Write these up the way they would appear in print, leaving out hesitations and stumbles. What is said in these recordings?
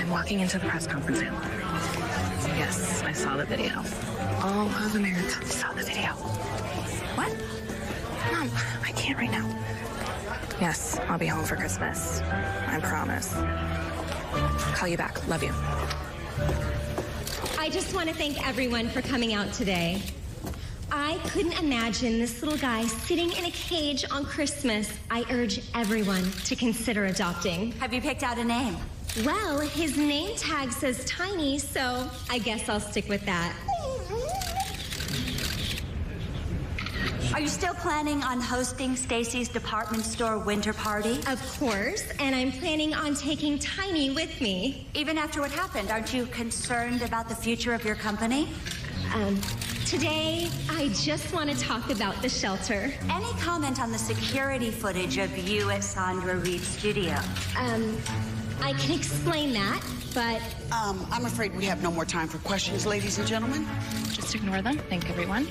I'm walking into the press conference room. Yes, I saw the video. All of America saw the video. What? Mom, I can't right now. Yes, I'll be home for Christmas. I promise. Call you back. Love you. I just want to thank everyone for coming out today. I couldn't imagine this little guy sitting in a cage on Christmas. I urge everyone to consider adopting. Have you picked out a name? Well, his name tag says Tiny, so I guess I'll stick with that. Are you still planning on hosting Stacy's department store winter party? Of course, and I'm planning on taking Tiny with me. Even after what happened, aren't you concerned about the future of your company? Today, I just want to talk about the shelter. Any comment on the security footage of you at Sandra Reed's studio? I can explain that, but... I'm afraid we have no more time for questions, ladies and gentlemen. Just ignore them. Thank everyone.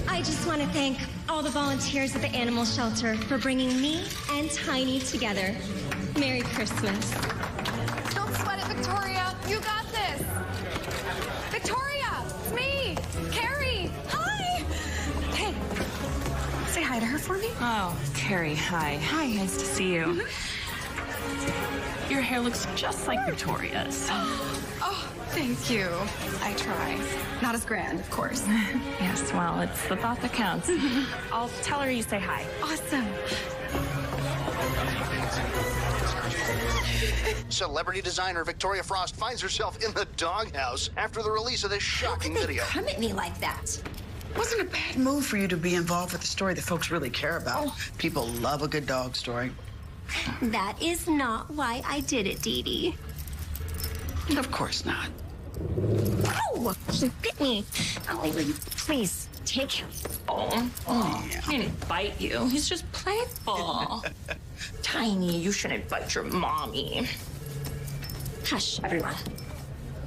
I just want to thank all the volunteers at the animal shelter for bringing me and Tiny together. Merry Christmas. Don't sweat it, Victoria. You got this. Victoria, it's me, Carrie. Hi. Hey, say hi to her for me. Oh, Carrie, hi. Hi. Nice to see you. Your hair looks just like Victoria's. Oh, thank you. I try. Not as grand, of course. Yes, well, it's the thought that counts. I'll tell her you say hi. Awesome. Celebrity designer Victoria Frost finds herself in the doghouse after the release of this shocking video. Come at me like that. Wasn't a bad move for you to be involved with a story that folks really care about. People love a good dog story. That is not why I did it, Dee Dee. Of course not. Oh, she bit me. Oh, please, take him. Oh, he didn't bite you. He's just playful. Tiny, you shouldn't bite your mommy. Hush, everyone.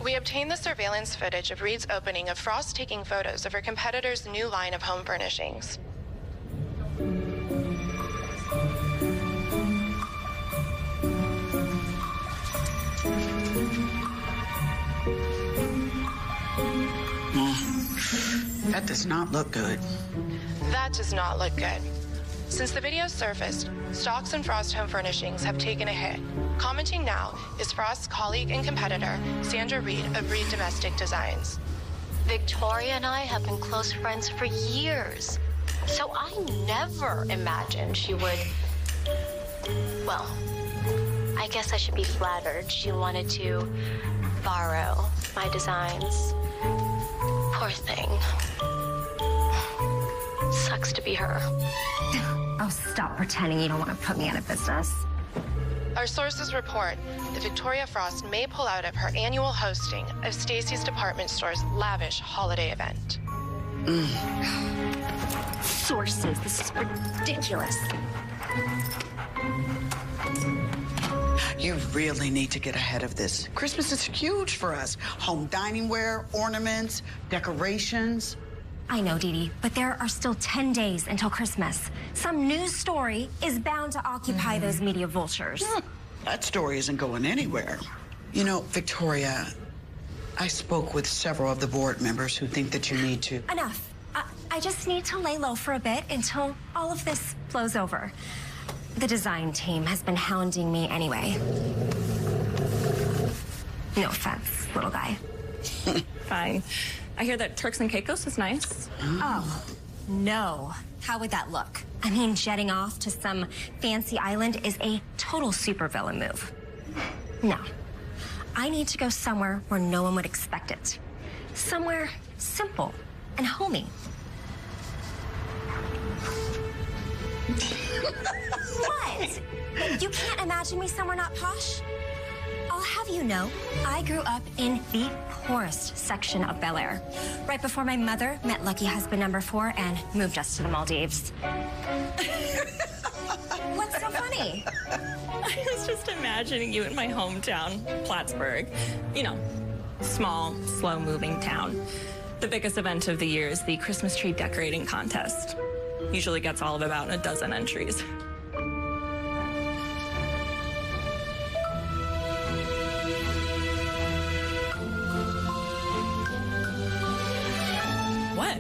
We obtained the surveillance footage of Reed's opening of Frost taking photos of her competitor's new line of home furnishings. That does not look good. That does not look good. Since the video surfaced, stocks in Frost Home Furnishings have taken a hit. Commenting now is Frost's colleague and competitor, Sandra Reed of Reed Domestic Designs. Victoria and I have been close friends for years, so I never imagined she would... Well, I guess I should be flattered she wanted to borrow my designs. Poor thing. Sucks to be her. Oh, stop pretending you don't want to put me out of business. Our sources report that Victoria Frost may pull out of her annual hosting of Stacy's department store's lavish holiday event. Sources, this is ridiculous. You really need to get ahead of this. Christmas is huge for us. Home dining ware, ornaments, decorations. I know, Dee Dee, but there are still 10 days until Christmas. Some news story is bound to occupy those media vultures. That story isn't going anywhere. You know, Victoria, I spoke with several of the board members who think that you need to... Enough. I just need to lay low for a bit until all of this blows over. The design team has been hounding me anyway. No offense, little guy. Fine. I hear that Turks and Caicos is nice. Oh, no. How would that look? I mean, jetting off to some fancy island is a total supervillain move. No. I need to go somewhere where no one would expect it. Somewhere simple and homey. What? You can't imagine me somewhere not posh? I'll have you know, I grew up in the poorest section of Bel Air, right before my mother met lucky husband number 4 and moved us to the Maldives. What's so funny? I was just imagining you in my hometown, Plattsburgh. You know, small, slow-moving town. The biggest event of the year is the Christmas tree decorating contest. Usually gets all of about a dozen entries. What?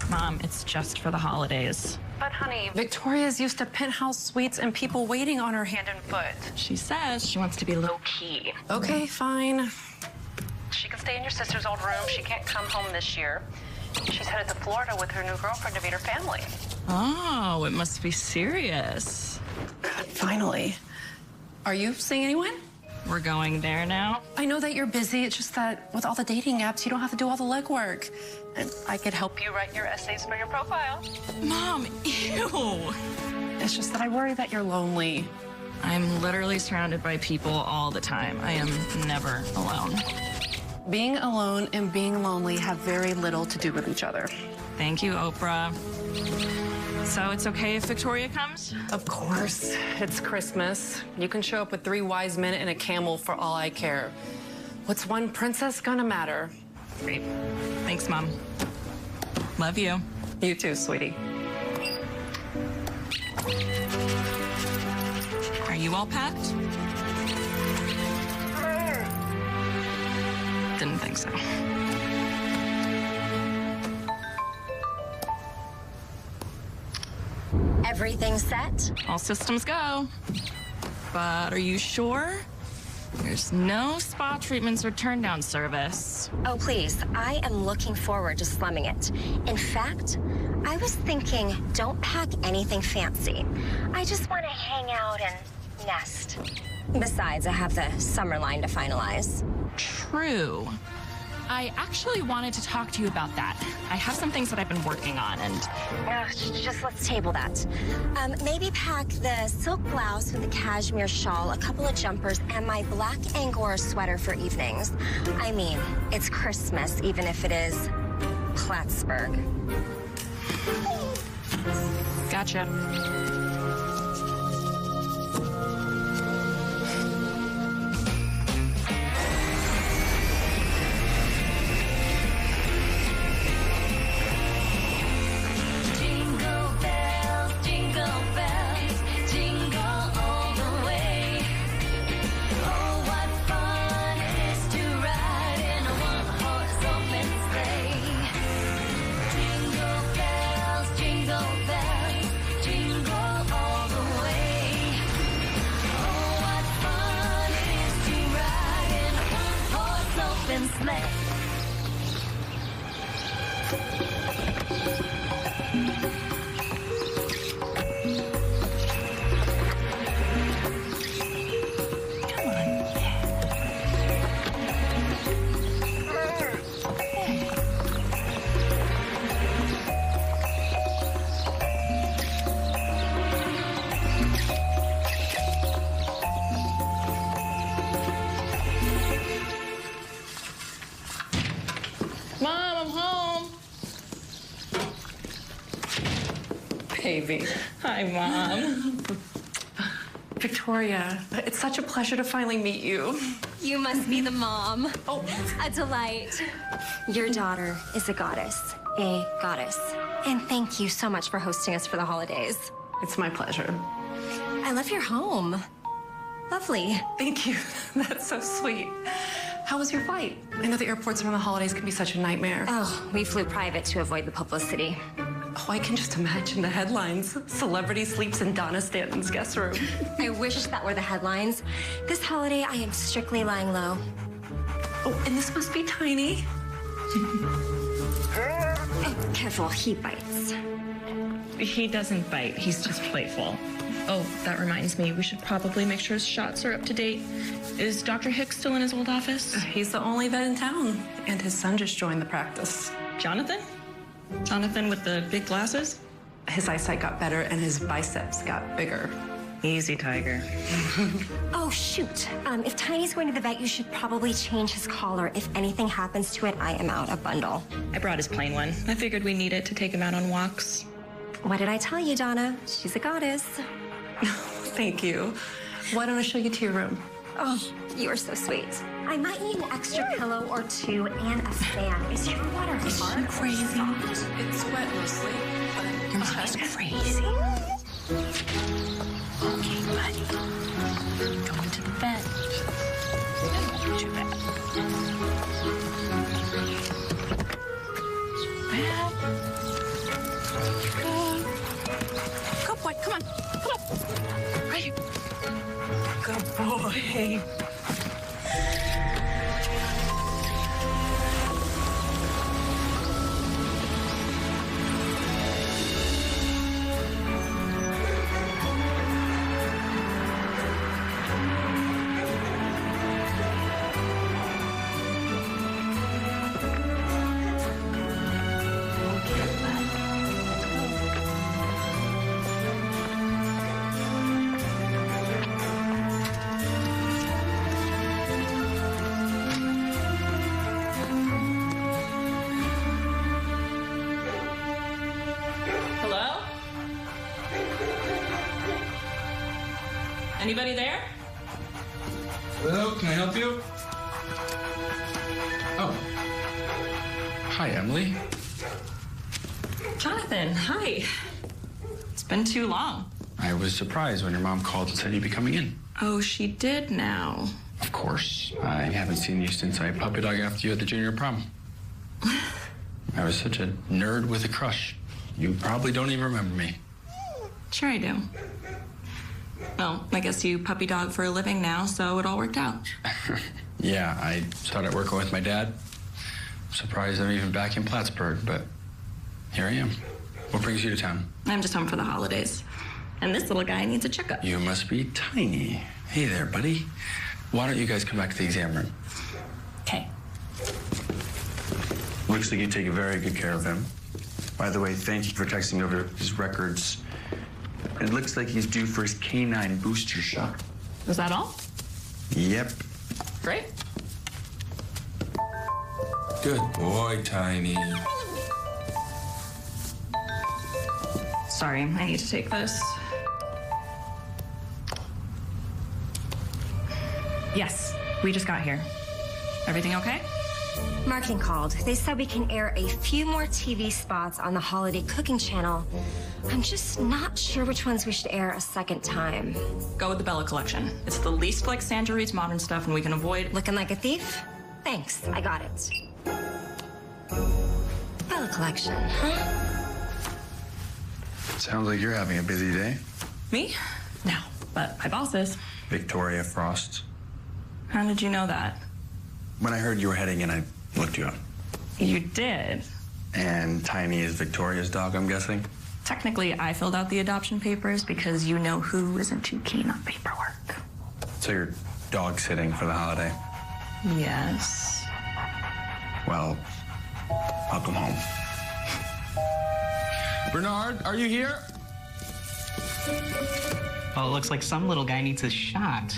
Mom, it's just for the holidays. But honey, Victoria's used to penthouse suites and people waiting on her hand and foot. She says she wants to be low-key. Okay, fine. She can stay in your sister's old room. She can't come home this year. She's headed to Florida with her new girlfriend to meet her family. Oh, it must be serious. Finally. Are you seeing anyone? We're going there now? I know that you're busy. It's just that with all the dating apps, you don't have to do all the legwork. And I could help you write your essays for your profile. Mom, ew. It's just that I worry that you're lonely. I'm literally surrounded by people all the time. I am never alone. Being alone and being lonely have very little to do with each other. Thank you, Oprah. So it's okay if Victoria comes? Of course. It's Christmas. You can show up with 3 wise men and a camel for all I care. What's one princess gonna matter? Great. Thanks, Mom. Love you. You too, sweetie. Are you all packed? Didn't think so. Everything set? All systems go. But are you sure? There's no spa treatments or turn-down service. Oh, please. I am looking forward to slumming it. In fact, I was thinking don't pack anything fancy. I just want to hang out and nest. Besides, I have the summer line to finalize. True. I actually wanted to talk to you about that. I have some things that I've been working on and... Just let's table that. Maybe pack the silk blouse with the cashmere shawl, a couple of jumpers, and my black Angora sweater for evenings. I mean, it's Christmas, even if it is Plattsburgh. Gotcha. Mom, I'm home. Baby. Hi, Mom. Victoria, it's such a pleasure to finally meet you. You must be the mom. Oh. A delight. Your daughter is a goddess. A goddess. And thank you so much for hosting us for the holidays. It's my pleasure. I love your home. Lovely. Thank you. That's so sweet. How was your flight? I know the airports around the holidays can be such a nightmare. Oh, we flew private to avoid the publicity. Oh, I can just imagine the headlines. Celebrity sleeps in Donna Stanton's guest room. I wish that were the headlines. This holiday, I am strictly lying low. Oh, and this must be Tiny. Oh, careful, he bites. He doesn't bite. He's just playful. Oh, that reminds me. We should probably make sure his shots are up to date. Is Dr. Hicks still in his old office? He's the only vet in town. And his son just joined the practice. Jonathan? Jonathan with the big glasses? His eyesight got better and his biceps got bigger. Easy, Tiger. Oh, shoot. If Tiny's going to the vet, you should probably change his collar. If anything happens to it, I am out a bundle. I brought his plain one. I figured we need it to take him out on walks. What did I tell you, Donna? She's a goddess. Thank you. Why don't I show you to your room? Oh, you are so sweet. I might need an extra pillow or two and a fan. Is your water hard? Is she crazy? It's wet mostly. Your mother's crazy. Okay, buddy. Going to the bed. It won't be too bad. man. Good boy. Come on. Come on. Right here. Good boy. Hello? Anybody there? Hello, can I help you? Oh. Hi, Emily. Jonathan, hi. It's been too long. I was surprised when your mom called and said you'd be coming in. Oh, she did now. Of course. I haven't seen you since I puppy dog after you at the junior prom. I was such a nerd with a crush. You probably don't even remember me. Sure I do. Well, I guess you puppy dog for a living now, so it all worked out. Yeah, I started working with my dad. Surprised I'm even back in Plattsburgh, but here I am. What brings you to town? I'm just home for the holidays. And this little guy needs a checkup. You must be Tiny. Hey there, buddy. Why don't you guys come back to the exam room? Okay. Looks like you take very good care of him. By the way, thank you for texting over his records. It looks like he's due for his canine booster shot. Was that all? Yep. Great. Good boy, Tiny. Sorry, I need to take this. Yes, we just got here. Everything okay? Marketing called. They said we can air a few more TV spots on the holiday cooking channel. I'm just not sure which ones we should air a second time. Go with the Bella collection. It's the least like Sandra Reed's modern stuff, and we can avoid... Looking like a thief? Thanks, I got it. Bella collection, huh? Sounds like you're having a busy day. Me? No, but my boss is. Victoria Frost. How did you know that? When I heard you were heading in, I looked you up. You did? And Tiny is Victoria's dog, I'm guessing? Technically, I filled out the adoption papers because you know who isn't too keen on paperwork. So you're dog sitting for the holiday? Yes. Well, I'll come home. Bernard, are you here? Well, it looks like some little guy needs a shot.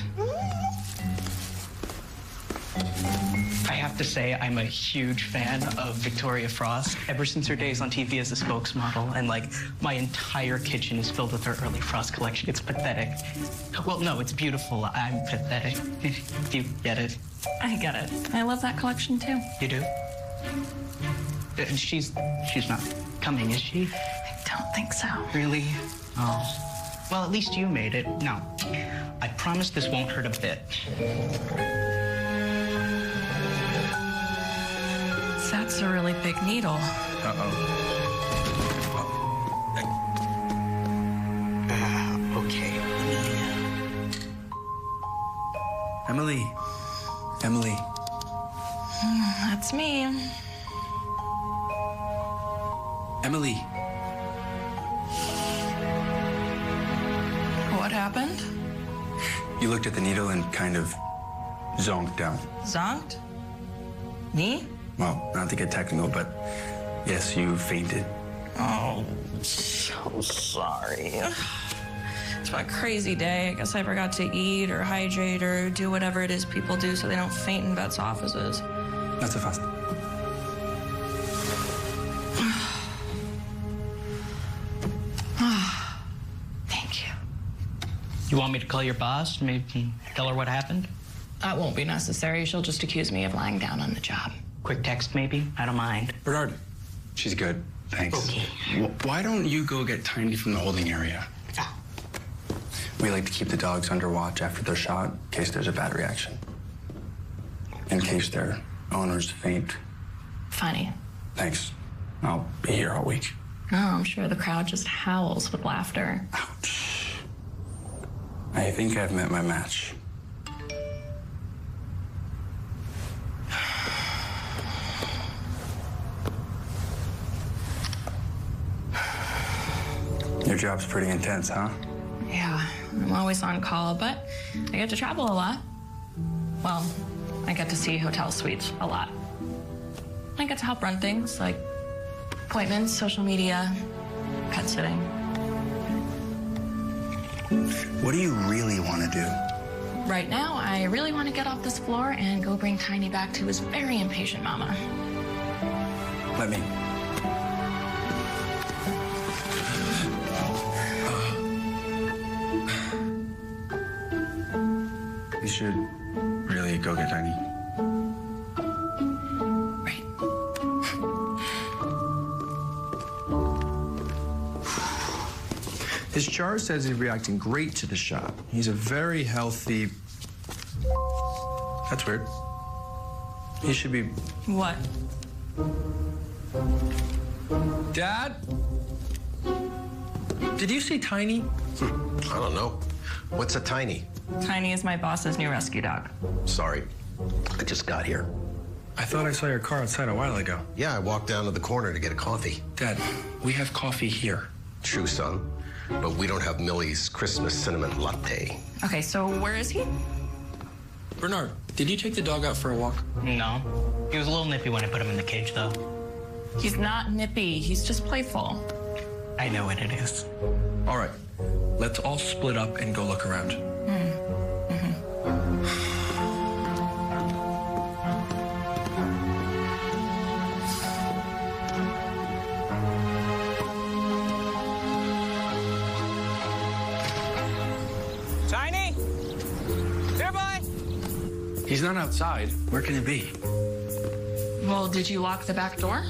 I have to say, I'm a huge fan of Victoria Frost. Ever since her days on TV as a spokesmodel, and like, my entire kitchen is filled with her early Frost collection. It's pathetic. Well, no, it's beautiful. I'm pathetic. Do you get it? I get it. I love that collection too. You do? She's not coming, is she? I don't think so. Really? Oh. Well, at least you made it. No, I promise this won't hurt a bit. That's a really big needle. Okay. Emily. Emily. That's me. Emily. What happened? You looked at the needle and kind of zonked out. Zonked? Me? Well, not to get technical, but yes, you fainted. Oh, so sorry. It's been a crazy day. I guess I forgot to eat or hydrate or do whatever it is people do so they don't faint in vets' offices. Not so fast. Thank you. You want me to call your boss? Maybe tell her what happened? That won't be necessary. She'll just accuse me of lying down on the job. Quick text, maybe? I don't mind. Bernard. She's good. Thanks. Okay. Why don't you go get Tiny from the holding area? We like to keep the dogs under watch after they're shot in case there's a bad reaction. In case their owners faint. Funny. Thanks. I'll be here all week. Oh, I'm sure the crowd just howls with laughter. Ouch. I think I've met my match. Your job's pretty intense, huh? Yeah, I'm always on call, but I get to travel a lot. Well, I get to see hotel suites a lot. I get to help run things like appointments, social media, pet sitting. What do you really want to do? Right now, I really want to get off this floor and go bring Tiny back to his very impatient mama. Let me. You should really go get Tiny. Right. His chart says he's reacting great to the shot. He's a very healthy... That's weird. He should be... What? Dad? Did you say Tiny? I don't know. What's a Tiny? Tiny is my boss's new rescue dog. Sorry, I just got here. I thought I saw your car outside a while ago. Yeah, I walked down to the corner to get a coffee. Dad, we have coffee here. True, son. But we don't have Millie's Christmas cinnamon latte. Okay, so where is he? Bernard, did you take the dog out for a walk? No. He was a little nippy when I put him in the cage, though. He's not nippy. He's just playful. I know what it is. All right, let's all split up and go look around. Tiny? There, boy! He's not outside. Where can he be? Well, did you lock the back door?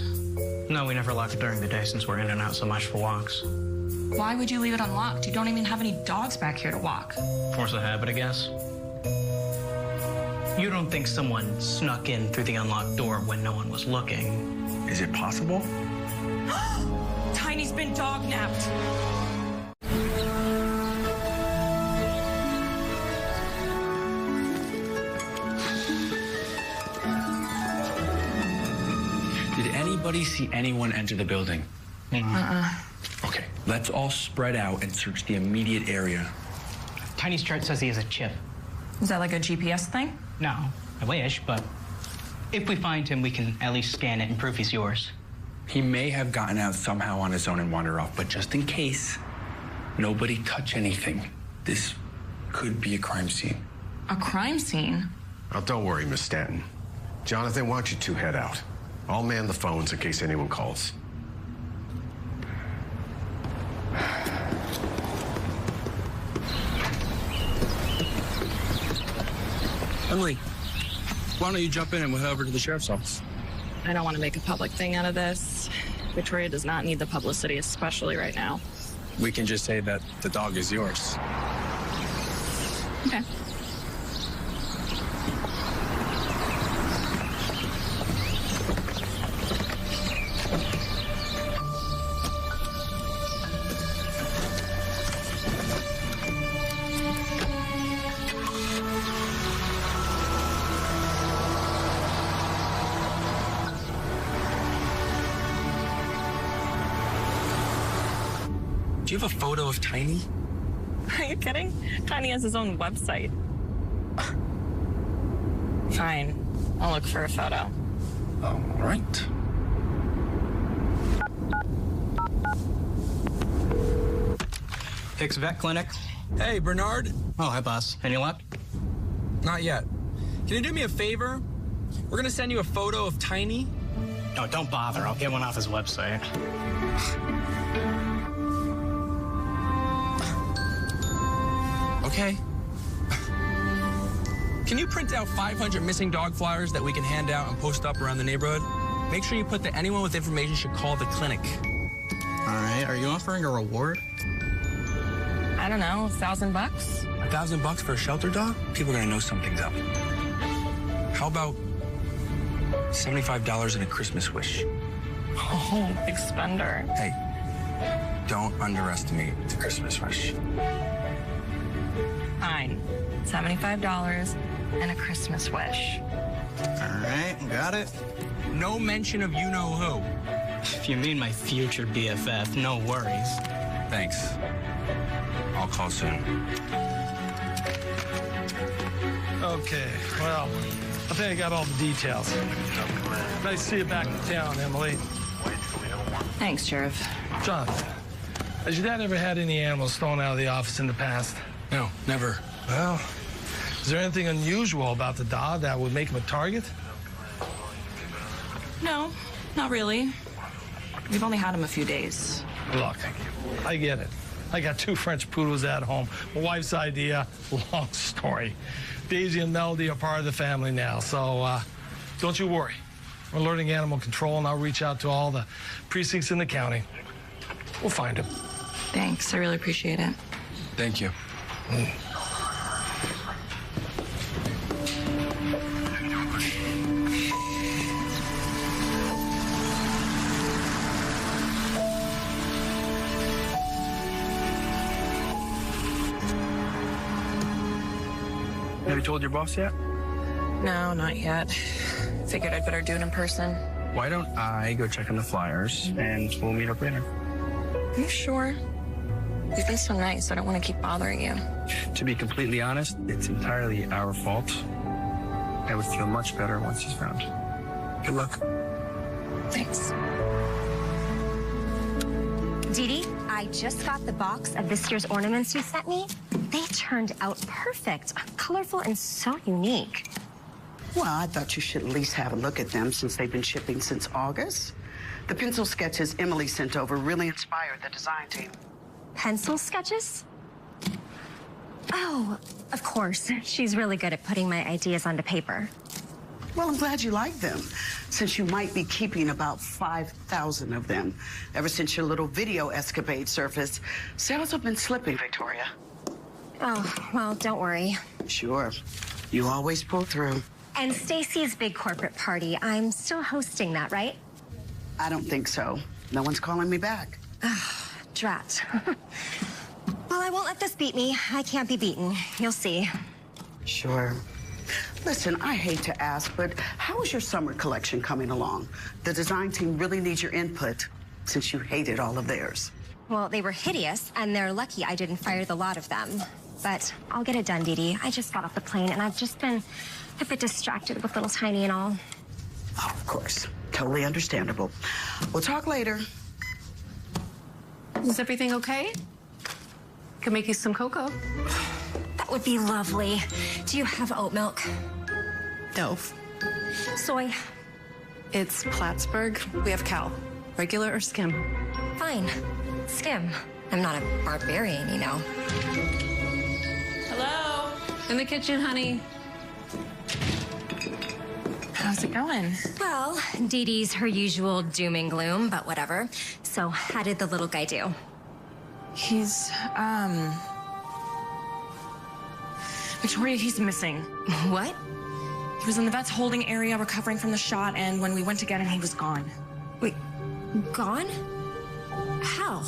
No, we never lock it during the day since we're in and out so much for walks. Why would you leave it unlocked? You don't even have any dogs back here to walk. Force of habit, I guess. You don't think someone snuck in through the unlocked door when no one was looking? Is it possible? Tiny's been dog napped. Did anybody see anyone enter the building? Okay, let's all spread out and search the immediate area. Tiny's chart says he has a chip. Is that like a GPS thing? No, I wish, but if we find him, we can at least scan it and prove he's yours. He may have gotten out somehow on his own and wandered off, but just in case, nobody touch anything. This could be a crime scene. A crime scene? Oh, don't worry, Miss Stanton. Jonathan, why don't you two head out? I'll man the phones in case anyone calls. Emily, why don't you jump in and we'll head over to the sheriff's office? I don't want to make a public thing out of this. Victoria does not need the publicity, especially right now. We can just say that the dog is yours. Okay. Do you have a photo of Tiny? Are you kidding? Tiny has his own website. Fine. I'll look for a photo. All right. Hicks Vet Clinic. Hey, Bernard. Oh, hi, boss. Any luck? Not yet. Can you do me a favor? We're gonna send you a photo of Tiny. No, don't bother. I'll get one off his website. Okay. Can you print out 500 missing dog flyers that we can hand out and post up around the neighborhood? Make sure you put that anyone with information should call the clinic. All right. Are you offering a reward? I don't know, $1,000? $1,000 for a shelter dog? People are gonna know something's up. How about $75 and a Christmas wish? Oh, big spender. Hey, don't underestimate the Christmas rush. Fine. $75 and a Christmas wish. All right, got it. No mention of you-know-who. If you mean my future BFF, no worries. Thanks. I'll call soon. Okay, well, I think I got all the details. Nice to see you back in town, Emily. Thanks, Sheriff. Jonathan, has your dad ever had any animals thrown out of the office in the past? No, never. Well, is there anything unusual about the dog that would make him a target? No, not really. We've only had him a few days. Look, I get it. I got 2 French poodles at home. My wife's idea, long story. Daisy and Melody are part of the family now, so don't you worry. We're learning animal control, and I'll reach out to all the precincts in the county. We'll find him. Thanks, I really appreciate it. Thank you. Have you told your boss yet? No, not yet. Figured I'd better do it in person. Why don't I go check on the flyers and we'll meet up later? Are you sure? You've been so nice. I don't want to keep bothering you. To be completely honest, it's entirely our fault. I would feel much better once he's found. Good luck. Thanks. Dee Dee, I just got the box of this year's ornaments you sent me. They turned out perfect, colorful, and so unique. Well, I thought you should at least have a look at them since they've been shipping since August. The pencil sketches Emily sent over really inspired the design team. Pencil sketches? Oh, of course. She's really good at putting my ideas onto paper. Well, I'm glad you like them, since you might be keeping about 5,000 of them. Ever since your little video escapade surfaced, sales have been slipping, Victoria. Oh, well, don't worry. Sure. You always pull through. And Stacy's big corporate party, I'm still hosting that, right? I don't think so. No one's calling me back. Drat. Well, I won't let this beat me. I can't be beaten. You'll see. Sure. Listen, I hate to ask, but how is your summer collection coming along? The design team really needs your input since you hated all of theirs. Well, they were hideous, and they're lucky I didn't fire the lot of them. But I'll get it done, Dee Dee. I just got off the plane, and I've just been a bit distracted with little Tiny and all. Oh, of course. Totally understandable. We'll talk later. Is everything okay? Could make you some cocoa. That would be lovely. Do you have oat milk? No. Soy? It's Plattsburgh. We have cow. Regular or skim? Fine. Skim. I'm not a barbarian, you know. Hello? In the kitchen, honey. How's it going? Well, Dee Dee's her usual doom and gloom, but whatever. So how did the little guy do? He's, Victoria, he's missing. What? He was in the vet's holding area recovering from the shot, and when we went to get him, he was gone. Wait, gone? How?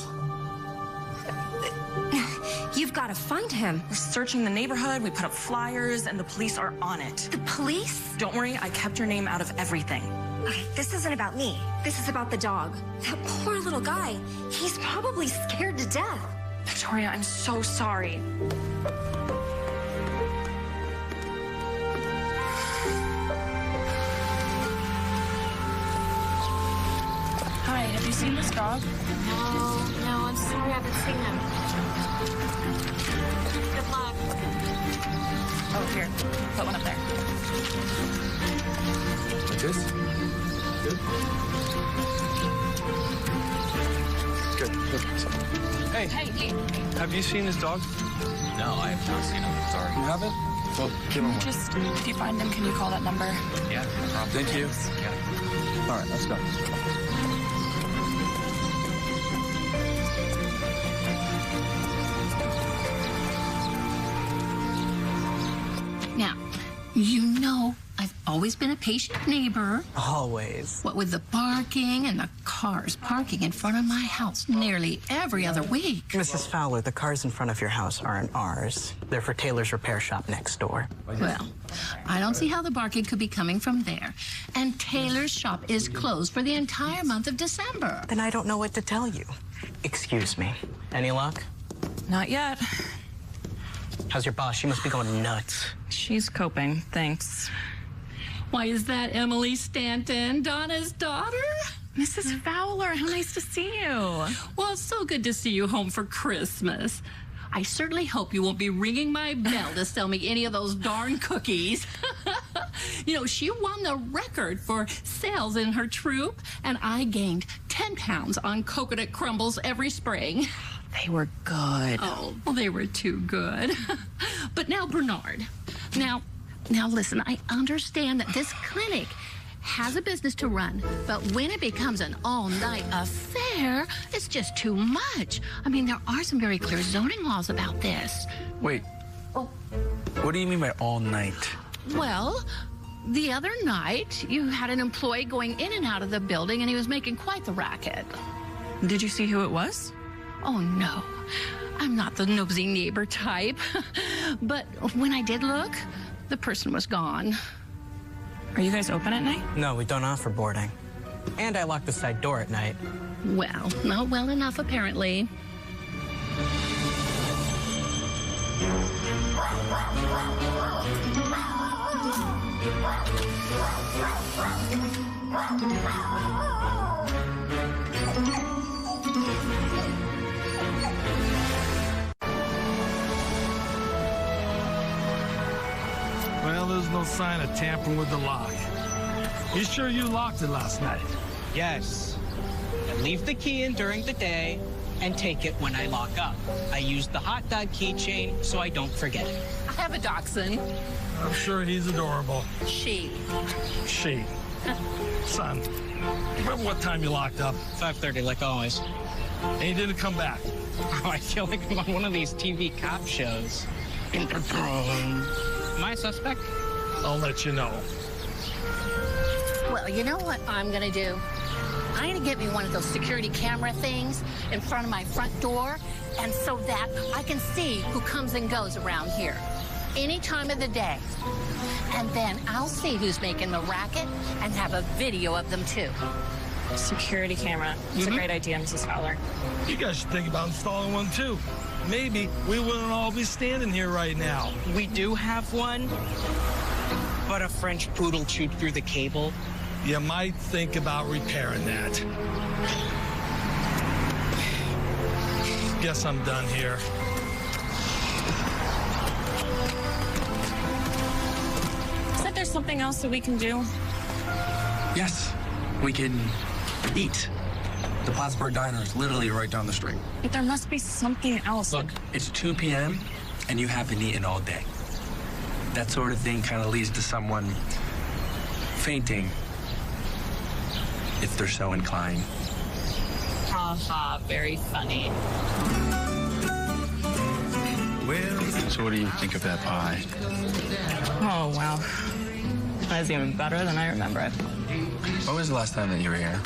You've got to find him. We're searching the neighborhood, we put up flyers, and the police are on it. The police? Don't worry, I kept your name out of everything. Okay, this isn't about me. This is about the dog. That poor little guy. He's probably scared to death. Victoria, I'm so sorry. Hi, have you seen this dog? No, I'm sorry, I haven't seen him. Good luck. Oh, here. Put one up there. Like this? Good. Good. Hey. Hey. Have you seen this dog? No, I have not seen him. Sorry. You haven't? Well, give him one. Just, if you find him, can you call that number? Yeah, no problem. Thank you. Yeah. All right, let's go. Now, you know I've always been a patient neighbor. Always. What with the barking and the cars parking in front of my house nearly every other week. Mrs. Fowler, the cars in front of your house aren't ours. They're for Taylor's repair shop next door. Well, I don't see how the barking could be coming from there. And Taylor's shop is closed for the entire month of December. Then I don't know what to tell you. Excuse me. Any luck? Not yet. How's your boss? She must be going nuts. She's coping, thanks. Why, is that Emily Stanton, Donna's daughter? Mrs. Fowler, how nice to see you. Well, it's so good to see you home for Christmas. I certainly hope you won't be ringing my bell to sell me any of those darn cookies. You know, she won the record for sales in her troop, and I gained 10 pounds on coconut crumbles every spring. They were good. Oh, well, they were too good. But now, Bernard, now listen, I understand that this clinic has a business to run, but when it becomes an all-night affair, it's just too much. I mean, there are some very clear zoning laws about this. Wait. Oh. What do you mean by all night? Well, the other night, you had an employee going in and out of the building, and he was making quite the racket. Did you see who it was? Oh, no. I'm not the nosy neighbor type. But when I did look, the person was gone. Are you guys open at night? No, we don't offer boarding. And I lock the side door at night. Well, not well enough, apparently. Well, there's no sign of tampering with the lock. You sure you locked it last night? Yes. I leave the key in during the day and take it when I lock up. I use the hot dog keychain so I don't forget it. I have a dachshund. I'm sure he's adorable. She. Son, remember what time you locked up? 5:30, like always. And he didn't come back. Oh, I feel like I'm on one of these TV cop shows. Am I a suspect? I'll let you know. Well, you know what I'm gonna do? I'm gonna get me one of those security camera things in front of my front door, and so that I can see who comes and goes around here any time of the day. And then I'll see who's making the racket and have a video of them too. Security camera. It's a great idea, Mrs. Fowler. You guys should think about installing one too. Maybe we wouldn't all be standing here right now. We do have one, but a French poodle chewed through the cable. You might think about repairing that. Guess I'm done here. Said there's something else that we can do? Yes, we can eat. The Plattsburgh Diner is literally right down the street. But there must be something else. Look, it's 2 p.m. and you haven't eaten all day. That sort of thing kind of leads to someone fainting if they're so inclined. Haha, very funny. So what do you think of that pie? Oh, wow. That's even better than I remember it. When was the last time that you were here?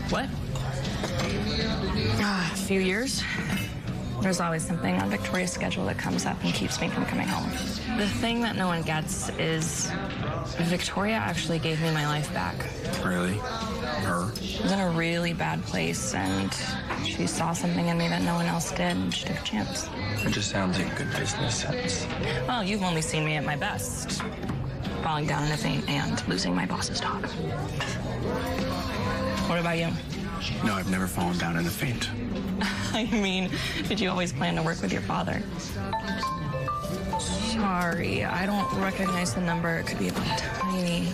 What? A few years. There's always something on Victoria's schedule that comes up and keeps me from coming home. The thing that no one gets is Victoria actually gave me my life back. Really? Her? I was in a really bad place, and she saw something in me that no one else did, and she took a chance. It just sounds like a good business sense. Well, you've only seen me at my best. Falling down in a faint and losing my boss's dog. What about you? No, I've never fallen down in a faint. I mean, did you always plan to work with your father? Sorry, I don't recognize the number. It could be a bit tiny.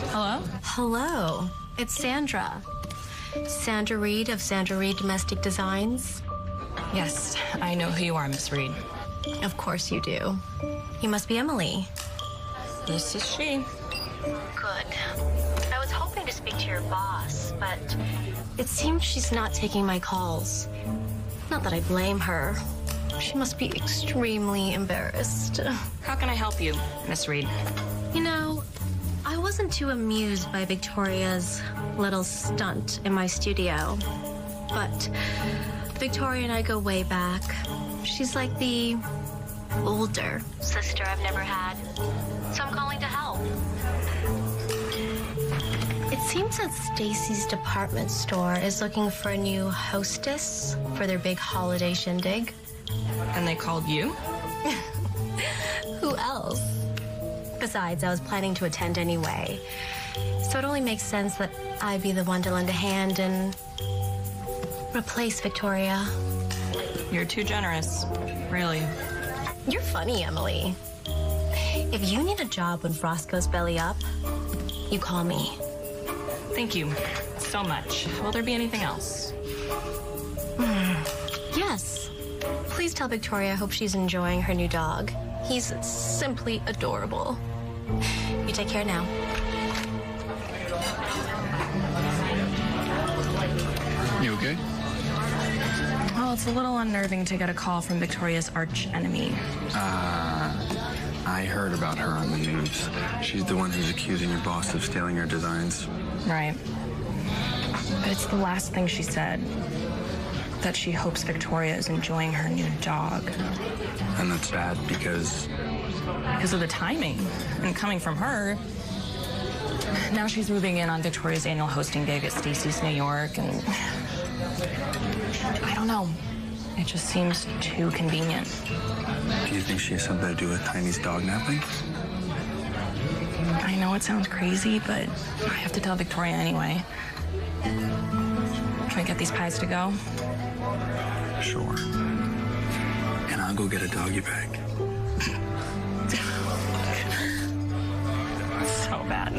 Hello? Hello. It's Sandra. Sandra Reed of Sandra Reed Domestic Designs. Yes, I know who you are, Miss Reed. Of course you do. You must be Emily. This is she. Good. I was hoping to speak to your boss, but It seems she's not taking my calls. Not that I blame her. She must be extremely embarrassed. How can I help you, Miss Reed? You know, I wasn't too amused by Victoria's little stunt in my studio. But Victoria and I go way back. She's like the older Sister I've never had. So I'm calling to help. It seems that Stacy's department store is looking for a new hostess for their big holiday shindig. And they called you? Who else? Besides, I was planning to attend anyway. So it only makes sense that I be the one to lend a hand and replace Victoria. You're too generous, really. You're funny, Emily. If you need a job when Frost goes belly up, you call me. Thank you so much. Will there be anything else? Yes. Please tell Victoria I hope she's enjoying her new dog. He's simply adorable. You take care now. You okay? Well, it's a little unnerving to get a call from Victoria's arch enemy. I heard about her on the news. She's the one who's accusing your boss of stealing her designs. Right. But it's the last thing she said. That she hopes Victoria is enjoying her new dog. And that's bad because... Because of the timing. And coming from her, now she's moving in on Victoria's annual hosting gig at Stacy's New York, and I don't know. It just seems too convenient. Do you think she has something to do with Tiny's dog napping? I know it sounds crazy, but I have to tell Victoria anyway. Can we get these pies to go? Sure. And I'll go get a doggy bag. So bad.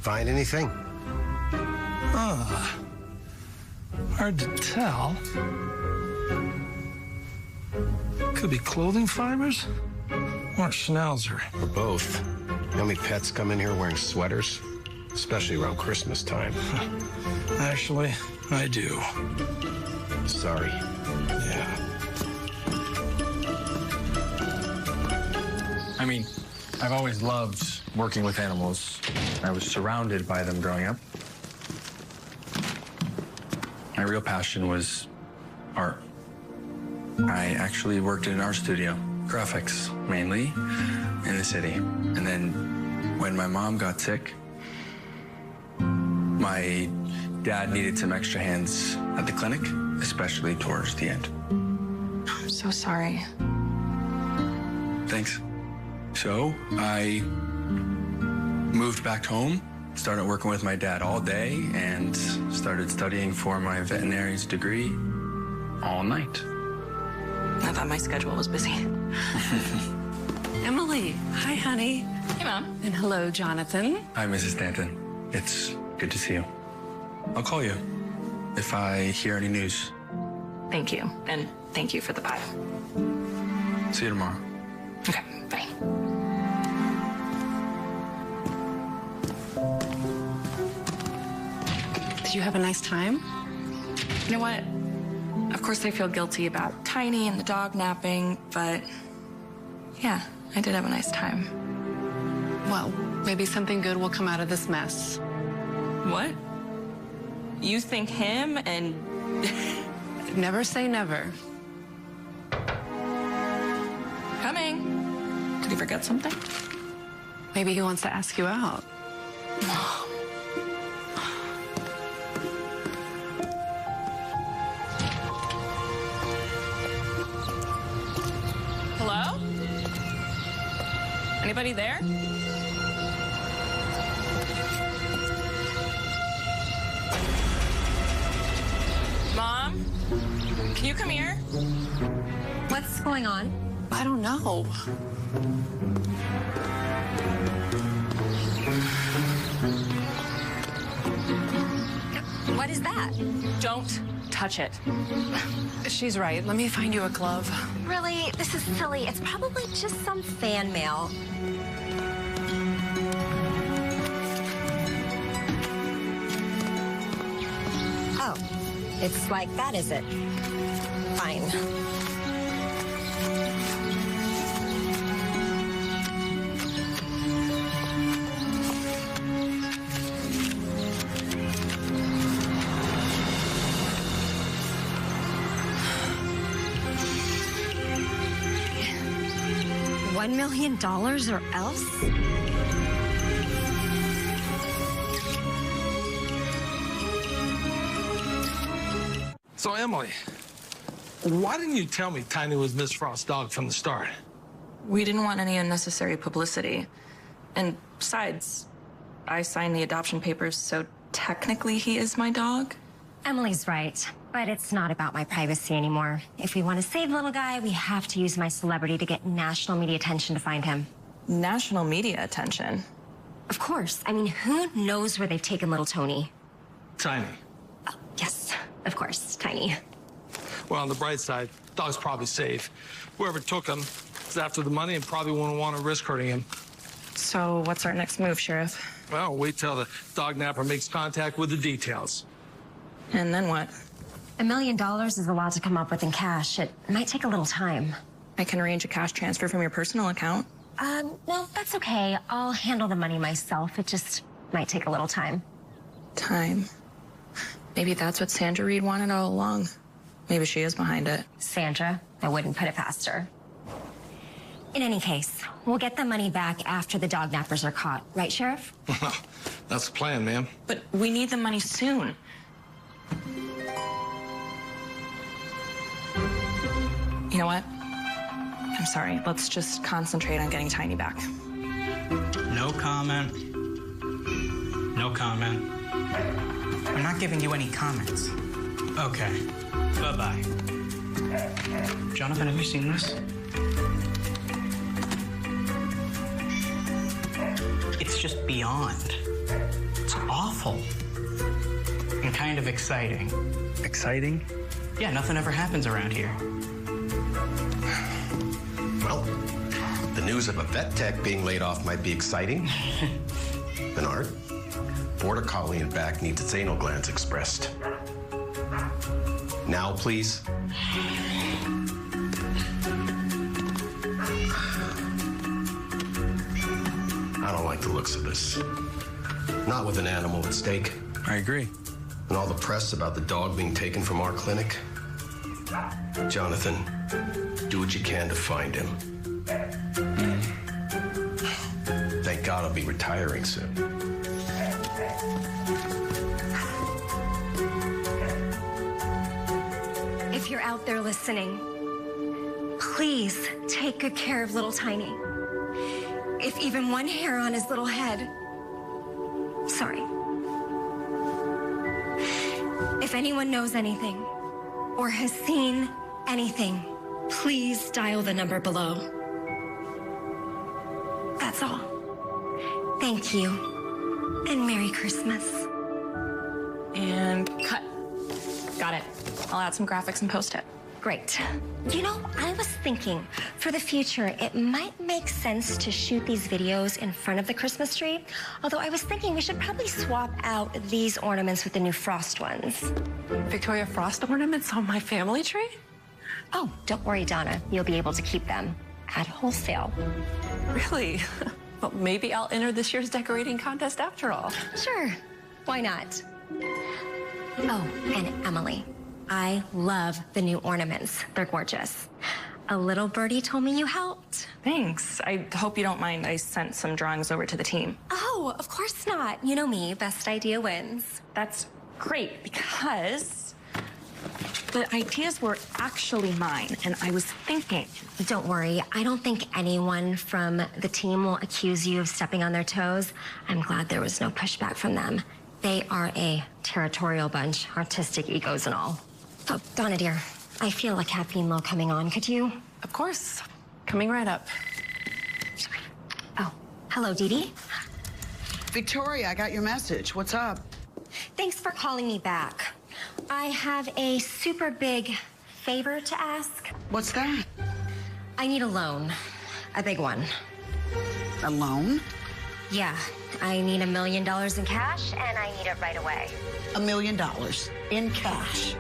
Find anything? Hard to tell. Could be clothing fibers or schnauzer. Or both. You know how many pets come in here wearing sweaters? Especially around Christmas time. Actually, I do. Sorry. Yeah. I mean, I've always loved working with animals. I was surrounded by them growing up. My real passion was art. I actually worked in an art studio, graphics mainly, in the city. And then when my mom got sick, my dad needed some extra hands at the clinic, especially towards the end. I'm so sorry. Thanks. So I moved back home, started working with my dad all day, and started studying for my veterinary's degree all night. I thought my schedule was busy. Emily, hi, honey. Hey, Mom. And hello, Jonathan. Hi, Mrs. Stanton. It's good to see you. I'll call you if I hear any news. Thank you. And thank you for the pie. See you tomorrow. Okay, bye. Did you have a nice time? You know what? Of course, I feel guilty about Tiny and the dog napping, but yeah, I did have a nice time. Well, maybe something good will come out of this mess. What? You think him and... Never say never. Coming. Did he forget something? Maybe he wants to ask you out. Hello? Anybody there? Mom? Can you come here? What's going on? I don't know. What is that? Don't touch it. She's right. Let me find you a glove. Really? This is silly. It's probably just some fan mail. It's like that, is it? Fine. $1 million or else? So, Emily, why didn't you tell me Tiny was Miss Frost's dog from the start? We didn't want any unnecessary publicity. And besides, I signed the adoption papers, so technically he is my dog. Emily's right, but it's not about my privacy anymore. If we want to save little guy, we have to use my celebrity to get national media attention to find him. National media attention? Of course. I mean, who knows where they've taken little Tony? Tiny. Oh, yes, of course, Tiny. Well, on the bright side, dog's probably safe. Whoever took him is after the money and probably won't want to risk hurting him. So what's our next move, Sheriff? Well, wait till the dog napper makes contact with the details. And then what? $1 million is a lot to come up with in cash. It might take a little time. I can arrange a cash transfer from your personal account. No, that's okay. I'll handle the money myself. It just might take a little time. Time? Maybe that's what Sandra Reed wanted all along. Maybe she is behind it. Sandra, I wouldn't put it past her. In any case, we'll get the money back after the dog nappers are caught. Right, Sheriff? That's the plan, ma'am. But we need the money soon. You know what? I'm sorry. Let's just concentrate on getting Tiny back. No comment. No comment. I'm not giving you any comments. Okay. Bye-bye. Jonathan, have you seen this? It's just beyond. It's awful. And kind of exciting. Exciting? Yeah, nothing ever happens around here. Well, the news of a vet tech being laid off might be exciting. Bernard, Border Collie and back needs its anal glands expressed. Now, please. I don't like the looks of this. Not with an animal at stake. I agree. And all the press about the dog being taken from our clinic. Jonathan, do what you can to find him. Thank God I'll be retiring soon. If you're out there listening, please take good care of little Tiny. If even one hair on his little head, sorry. If anyone knows anything or has seen anything, please dial the number below. That's all. Thank you, and Merry Christmas. And cut. Got it. I'll add some graphics and post it. Great. You know, I was thinking, for the future, it might make sense to shoot these videos in front of the Christmas tree. Although I was thinking we should probably swap out these ornaments with the new Frost ones. Victoria Frost ornaments on my family tree? Oh, don't worry, Donna. You'll be able to keep them at wholesale. Really? Well, maybe I'll enter this year's decorating contest after all. Sure. Why not? Oh, and Emily, I love the new ornaments. They're gorgeous. A little birdie told me you helped. Thanks. I hope you don't mind. I sent some drawings over to the team. Oh, of course not. You know me, best idea wins. That's great because the ideas were actually mine, and I was thinking. Don't worry. I don't think anyone from the team will accuse you of stepping on their toes. I'm glad there was no pushback from them. They are a territorial bunch, artistic egos and all. Oh, Donna, dear, I feel a caffeine low coming on. Could you? Of course. Coming right up. Oh, hello, Dee Dee. Victoria, I got your message. What's up? Thanks for calling me back. I have a super big favor to ask. What's that? I need a loan. A big one. A loan? Yeah, I need $1 million in cash, and I need it right away. $1 million in cash.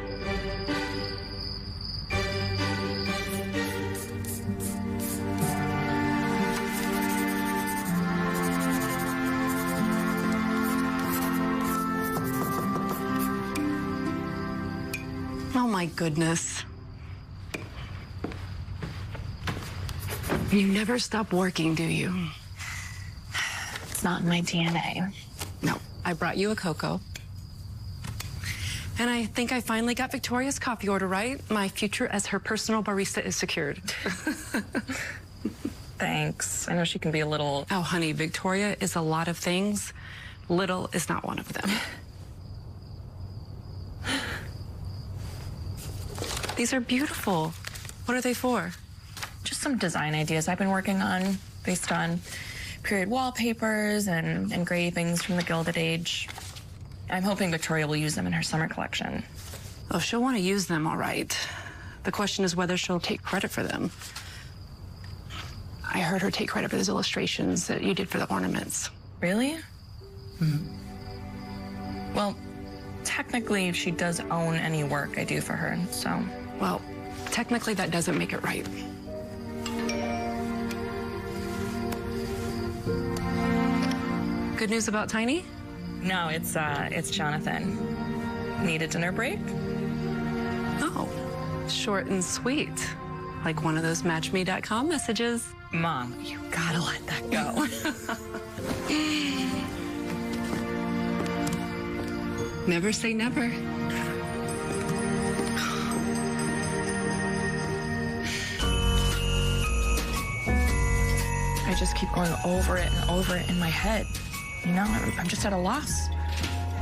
my goodness. You never stop working, do you? It's not in my DNA. No. I brought you a cocoa. And I think I finally got Victoria's coffee order right. My future as her personal barista is secured. Thanks. I know she can be a little... Oh, honey, Victoria is a lot of things. Little is not one of them. These are beautiful. What are they for? Just some design ideas I've been working on based on period wallpapers and engravings from the Gilded Age. I'm hoping Victoria will use them in her summer collection. Oh, she'll want to use them, all right. The question is whether she'll take credit for them. I heard her take credit for those illustrations that you did for the ornaments. Really? Well, technically, she does own any work I do for her, so... Well, technically, that doesn't make it right. Good news about Tiny? No, it's Jonathan. Need a dinner break? Oh, short and sweet. Like one of those MatchMe.com messages. Mom, you gotta let that go. Never say never. I just keep going over it and over it in my head. You know, I'm just at a loss.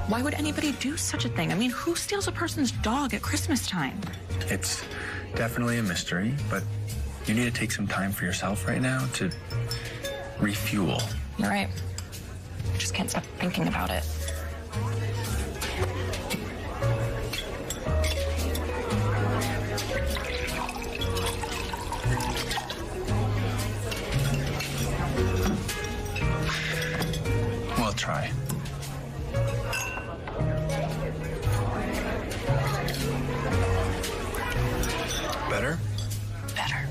Why would anybody do such a thing? I mean, who steals a person's dog at Christmas time? It's definitely a mystery, but you need to take some time for yourself right now to refuel. You're right. I just can't stop thinking about it. We'll try. Better? Better.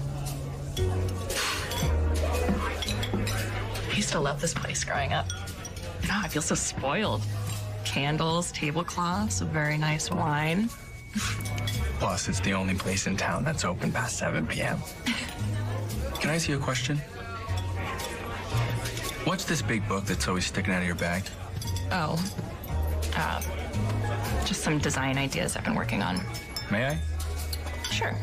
I used to love this place growing up. You know, I feel so spoiled. Candles, tablecloths, a very nice wine. Plus, it's the only place in town that's open past 7 p.m. Can I ask you a question? What's this big book that's always sticking out of your bag? Oh, just some design ideas I've been working on. May I? Sure.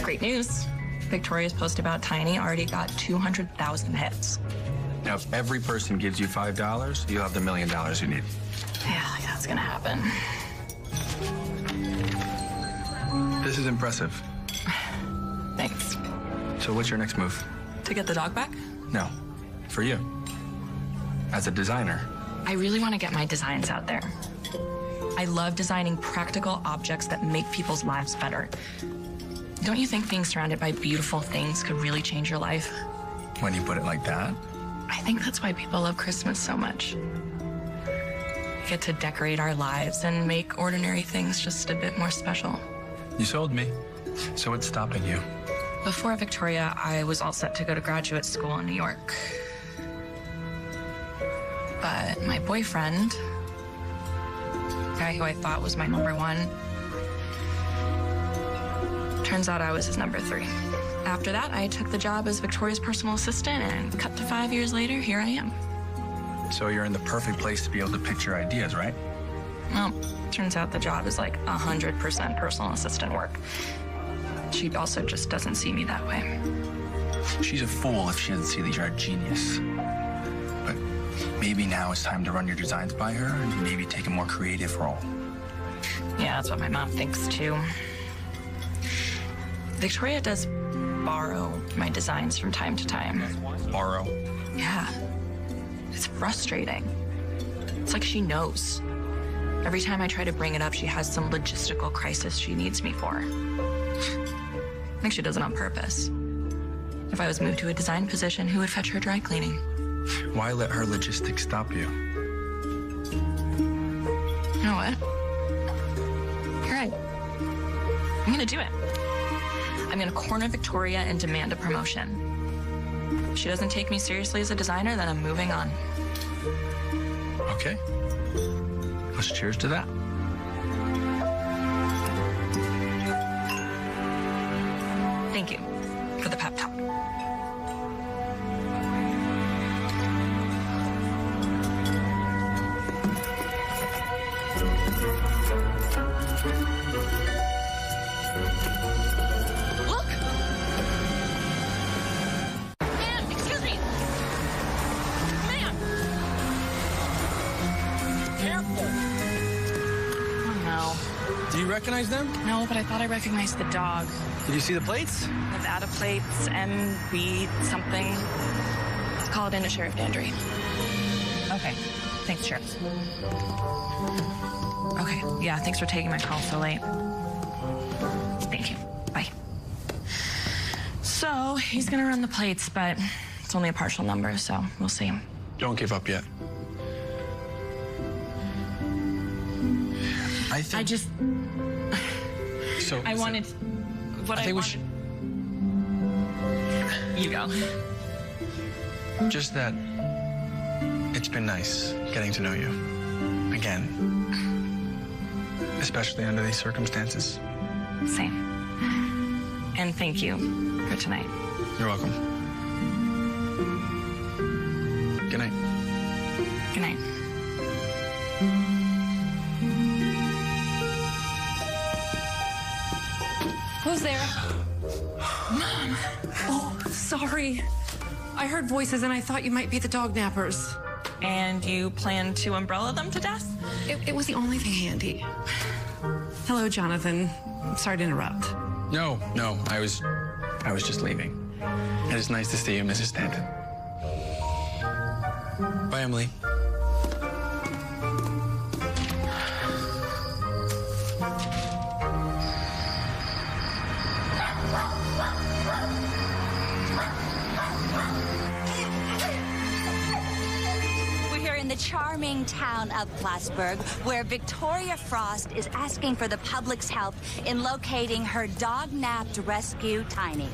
Great news. Victoria's post about Tiny already got 200,000 hits. Now, if every person gives you $5, you'll have the $1 million you need. Yeah, that's gonna happen. This is impressive. Thanks. So what's your next move? To get the dog back? No, for you. As a designer. I really want to get my designs out there. I love designing practical objects that make people's lives better. Don't you think being surrounded by beautiful things could really change your life? When you put it like that? I think that's why people love Christmas so much. We get to decorate our lives and make ordinary things just a bit more special. You sold me. So what's stopping you? Before Victoria, I was all set to go to graduate school in New York. But my boyfriend, the guy who I thought was my number one, turns out I was his number 3. After that, I took the job as Victoria's personal assistant, and cut to 5 years later, here I am. So you're in the perfect place to be able to pitch your ideas, right? Well, turns out the job is like 100% personal assistant work. She also just doesn't see me that way. She's a fool if she doesn't see that you're a genius. But maybe now it's time to run your designs by her and maybe take a more creative role. Yeah, that's what my mom thinks too. Victoria does borrow my designs from time to time. Borrow? Yeah. It's frustrating. It's like she knows. Every time I try to bring it up, she has some logistical crisis she needs me for. I think she does it on purpose. If I was moved to a design position, who would fetch her dry cleaning? Why let her logistics stop you? You know what? You're right. I'm gonna do it. I'm gonna corner Victoria and demand a promotion. If she doesn't take me seriously as a designer, then I'm moving on. Okay. Let's cheers to that. Thank you for the pep talk. Look! Ma'am, excuse me! Ma'am! Careful! Oh, no. Do you recognize them? No, but I thought I recognized the dog. Did you see the plates? Nevada plates, MB something. Let's call it into Sheriff Dandry. Okay. Thanks, Sheriff. Okay. Yeah, thanks for taking my call so late. Thank you. Bye. So, he's gonna run the plates, but it's only a partial number, so we'll see. Don't give up yet. I just... So... I wanted... What I wanted... You go. Just that it's been nice getting to know you again, especially under these circumstances. Same. And thank you for tonight. You're welcome. Good night. Good night. Who's there? Mom. Oh, sorry. I heard voices and I thought you might be the dog nappers. And you plan to umbrella them to death? It was the only thing handy. Hello, Jonathan. I'm sorry to interrupt. No, I was just leaving. It is nice to see you, Mrs. Stanton. Bye, Emily. We're in the charming town of Plattsburgh, where Victoria Frost is asking for the public's help in locating her dog-napped rescue, Tiny.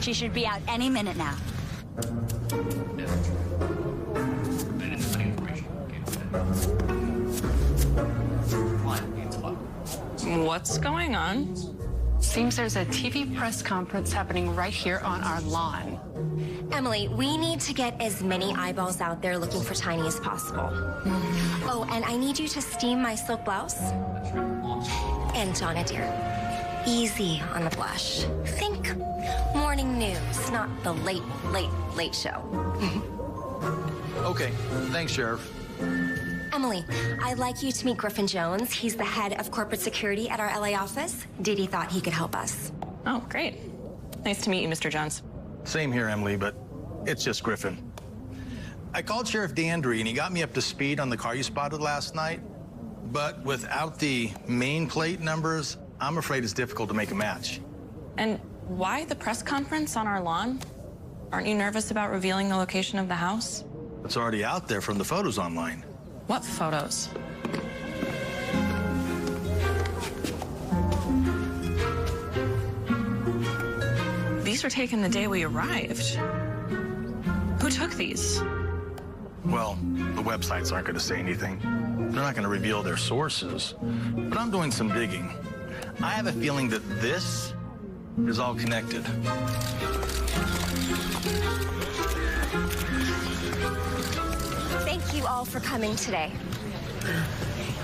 She should be out any minute now. What's going on? Seems there's a TV press conference happening right here on our lawn. Emily, we need to get as many eyeballs out there looking for Tiny as possible. Oh, and I need you to steam my silk blouse. And Donna, dear, easy on the blush. Think morning news, not the late show. Okay, thanks, Sheriff. Emily, I'd like you to meet Griffin Jones. He's the head of corporate security at our LA office. Didi thought he could help us. Oh, great. Nice to meet you, Mr. Jones. Same here, Emily, but it's just Griffin. I called Sheriff Dandry, and he got me up to speed on the car you spotted last night. But without the main plate numbers, I'm afraid it's difficult to make a match. And why the press conference on our lawn? Aren't you nervous about revealing the location of the house? It's already out there from the photos online. What photos? These were taken the day we arrived. Who took these? Well, the websites aren't going to say anything. They're not going to reveal their sources. But I'm doing some digging. I have a feeling that this is all connected. Thank you all for coming today.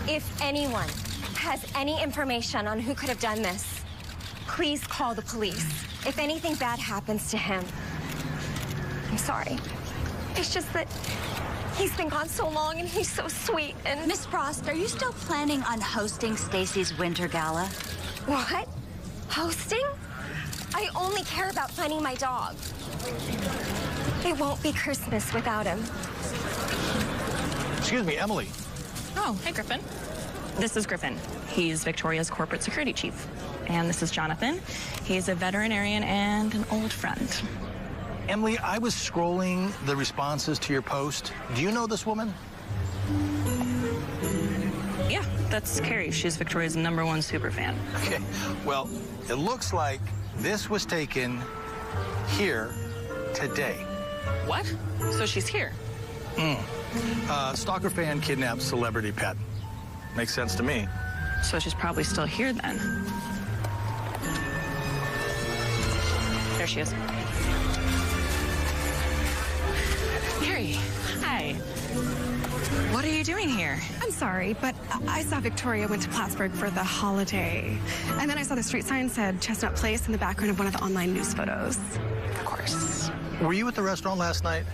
If anyone has any information on who could have done this, please call the police. If anything bad happens to him, I'm sorry. It's just that he's been gone so long and he's so sweet and... Miss Frost, are you still planning on hosting Stacy's winter gala? What? Hosting? I only care about finding my dog. It won't be Christmas without him. Excuse me, Emily. Oh, hey, Griffin. This is Griffin. He's Victoria's corporate security chief. And this is Jonathan. He's a veterinarian and an old friend. Emily, I was scrolling the responses to your post. Do you know this woman? Yeah, that's Carrie. She's Victoria's #1 super fan. Okay, well, it looks like This was taken here today. What? So she's here? Stalker fan kidnapped celebrity pet. Makes sense to me. So she's probably still here then. There she is. Carrie, hi. What are you doing here? I'm sorry, but I saw Victoria went to Plattsburgh for the holiday. And then I saw the street sign said Chestnut Place in the background of one of the online news photos. Of course. Were you at the restaurant last night?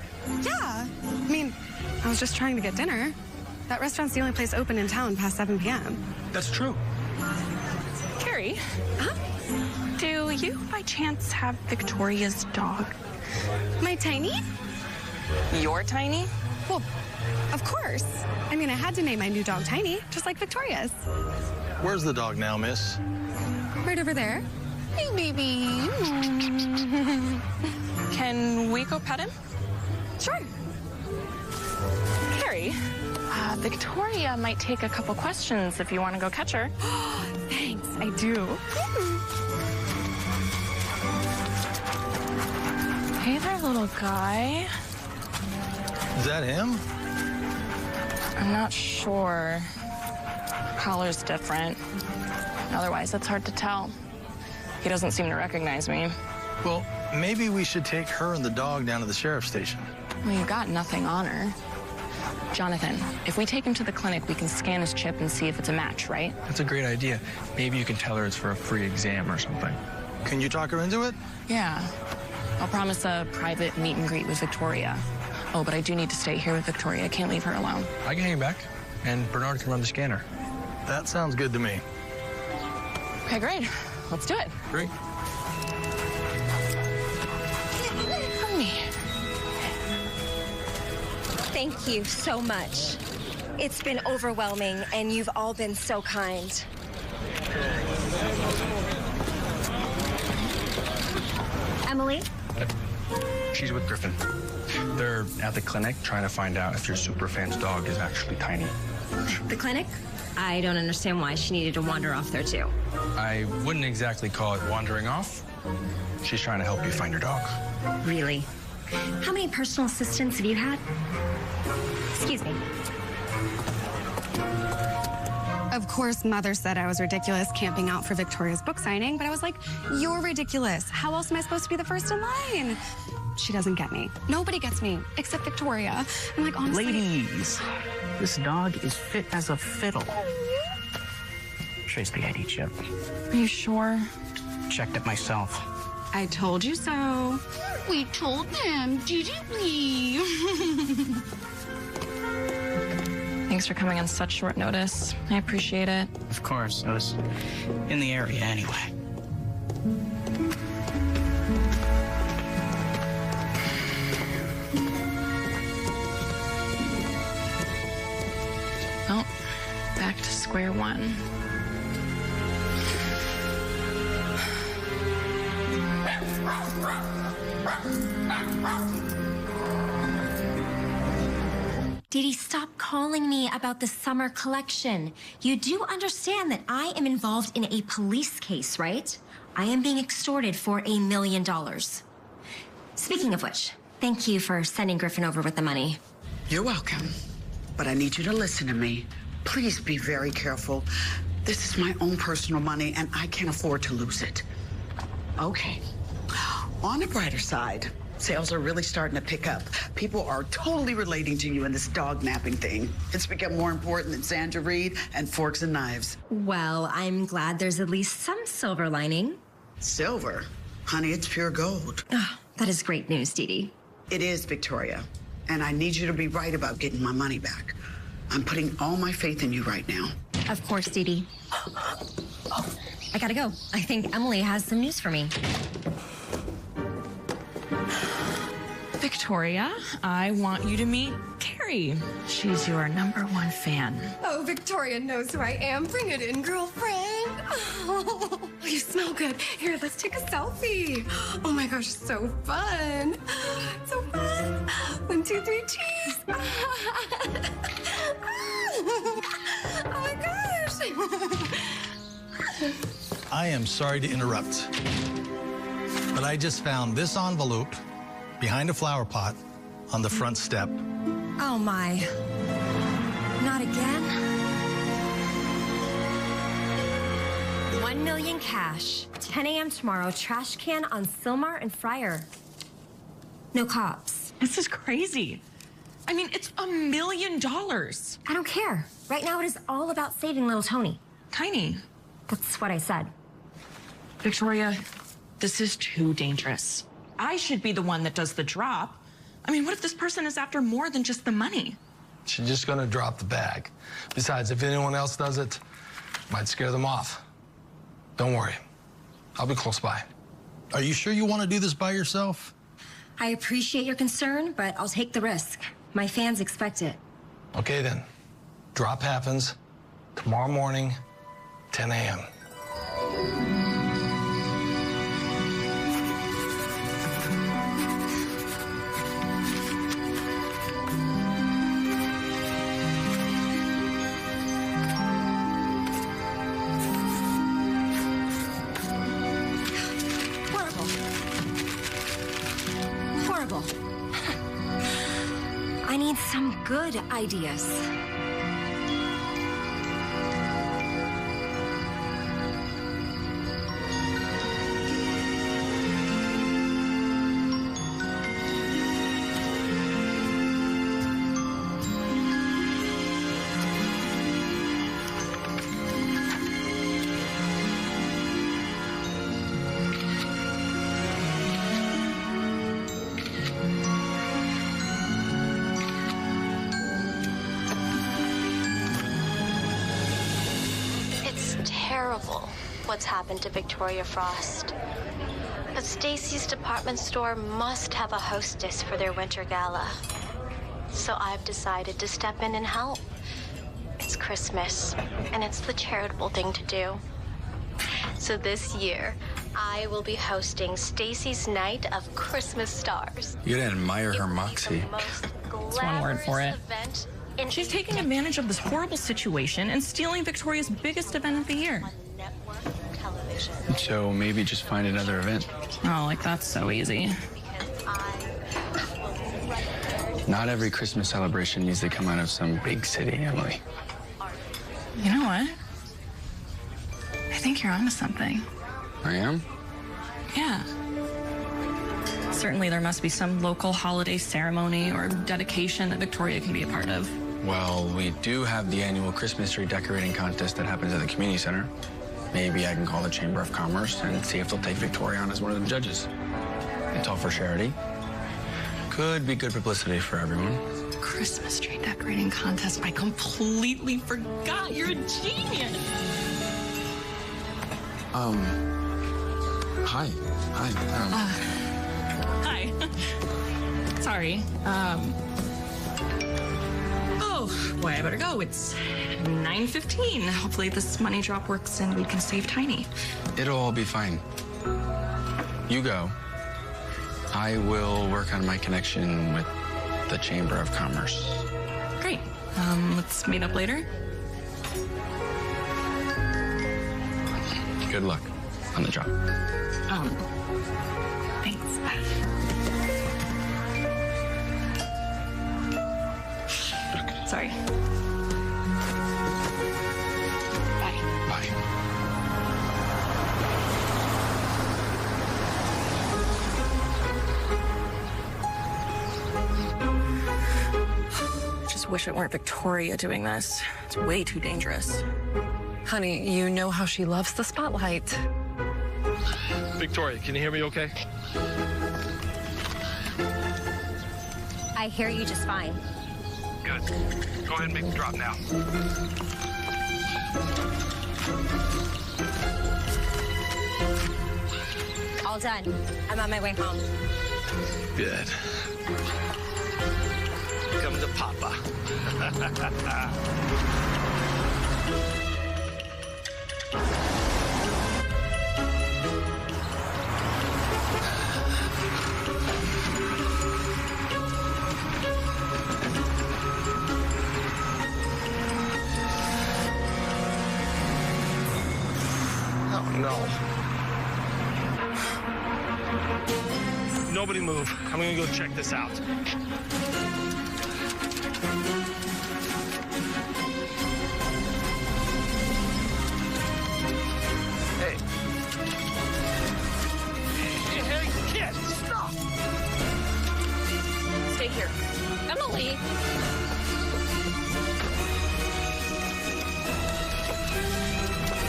Yeah. I mean, I was just trying to get dinner. That restaurant's the only place open in town past 7 p.m. That's true. Carrie, do you by chance have Victoria's dog? My Tiny? Your Tiny? Well, of course. I mean, I had to name my new dog Tiny, just like Victoria's. Where's the dog now, miss? Right over there. Hey, baby. Can we go pet him? Sure. Carrie, Victoria might take a couple questions if you want to go catch her. Thanks, I do. Hey there, little guy. Is that him? I'm not sure. Collar's different. Otherwise, it's hard to tell. He doesn't seem to recognize me. Well, maybe we should take her and the dog down to the sheriff's station. Well, you got nothing on her. Jonathan, if we take him to the clinic, we can scan his chip and see if it's a match, right? That's a great idea. Maybe you can tell her it's for a free exam or something. Can you talk her into it? Yeah. I'll promise a private meet and greet with Victoria. Oh, but I do need to stay here with Victoria. I can't leave her alone. I can hang back, and Bernard can run the scanner. That sounds good to me. Okay, great. Let's do it. Great. Thank you so much. It's been overwhelming, and you've all been so kind. Emily? She's with Griffin. They're at the clinic trying to find out if your superfan's dog is actually Tiny. The clinic? I don't understand why she needed to wander off there, too. I wouldn't exactly call it wandering off. She's trying to help you find your dog. Really? How many personal assistants have you had? Excuse me. Of course, Mother said I was ridiculous camping out for Victoria's book signing, but I was like, you're ridiculous. How else am I supposed to be the first in line? She doesn't get me. Nobody gets me, except Victoria. I'm like, honestly... Ladies, this dog is fit as a fiddle. Trace the ID chip. Are you sure? Checked it myself. I told you so. We told them, didn't we? Thanks for coming on such short notice. I appreciate it. Of course, I was in the area anyway. Well, back to square one. Didi, stop calling me about the summer collection. You do understand that I am involved in a police case, right? I am being extorted for $1 million. Speaking of which, thank you for sending Griffin over with the money. You're welcome. But I need you to listen to me. Please be very careful. This is my own personal money, and I can't afford to lose it. Okay. On the brighter side, sales are really starting to pick up. People are totally relating to you in this dog napping thing. It's become more important than Sandra Reed and Forks and Knives. Well, I'm glad there's at least some silver lining. Silver? Honey, it's pure gold. Oh, that is great news, Didi. It is, Victoria. And I need you to be right about getting my money back. I'm putting all my faith in you right now. Of course, Didi. I gotta go. I think Emily has some news for me. Victoria, I want you to meet Carrie. She's your #1 fan. Oh, Victoria knows who I am. Bring it in, girlfriend. Oh, you smell good. Here, let's take a selfie. Oh my gosh, so fun. So fun. 1, 2, 3, cheese. Oh my gosh. I am sorry to interrupt. but I just found this envelope behind a flower pot on the front step. Oh my. Not again? 1 million cash. 10 a.m. tomorrow. Trash can on Silmar and Fryer. No cops. This is crazy. I mean, it's $1 million. I don't care. Right now it is all about saving little Tony. Tiny. That's what I said. Victoria, this is too dangerous. I should be the one that does the drop. I mean, what if this person is after more than just the money? She's just gonna drop the bag. Besides, if anyone else does it, might scare them off. Don't worry. I'll be close by. Are you sure you want to do this by yourself? I appreciate your concern, but I'll take the risk. My fans expect it. Okay then. Drop happens tomorrow morning, 10 a.m. Horrible. I need some good ideas. Terrible what's happened to Victoria Frost. But Stacy's department store must have a hostess for their winter gala. So I've decided to step in and help. It's Christmas, and it's the charitable thing to do. So this year, I will be hosting Stacy's Night of Christmas Stars. You gotta admire her moxie. That's one word for it. She's taking advantage of this horrible situation and stealing Victoria's biggest event of the year. So maybe just find another event. Oh, like that's so easy. Not every Christmas celebration needs to come out of some big city, Emily. You know what? I think you're onto something. I am? Yeah. Certainly there must be some local holiday ceremony or dedication that Victoria can be a part of. Well, we do have the annual Christmas tree decorating contest that happens at the community center. Maybe I can call the Chamber of Commerce and see if they'll take Victoria on as one of the judges. It's all for charity. Could be good publicity for everyone. Christmas tree decorating contest. I completely forgot. You're a genius. Hi. Hi. Hi. Sorry. Oh, boy, I better go. It's 9:15. Hopefully this money drop works and we can save Tiny. It'll all be fine. You go. I will work on my connection with the Chamber of Commerce. Great. Let's meet up later. Good luck on the job. Thanks. Sorry. Bye. Bye. Just wish it weren't Victoria doing this. It's way too dangerous. Honey, you know how she loves the spotlight. Victoria, can you hear me okay? I hear you just fine. Good. Go ahead and make the drop now. All done. I'm on my way home. Good. Come to Papa. Oh, no. Nobody move. I'm gonna go check this out. Hey. Hey, kid, stop! Stay here. Emily!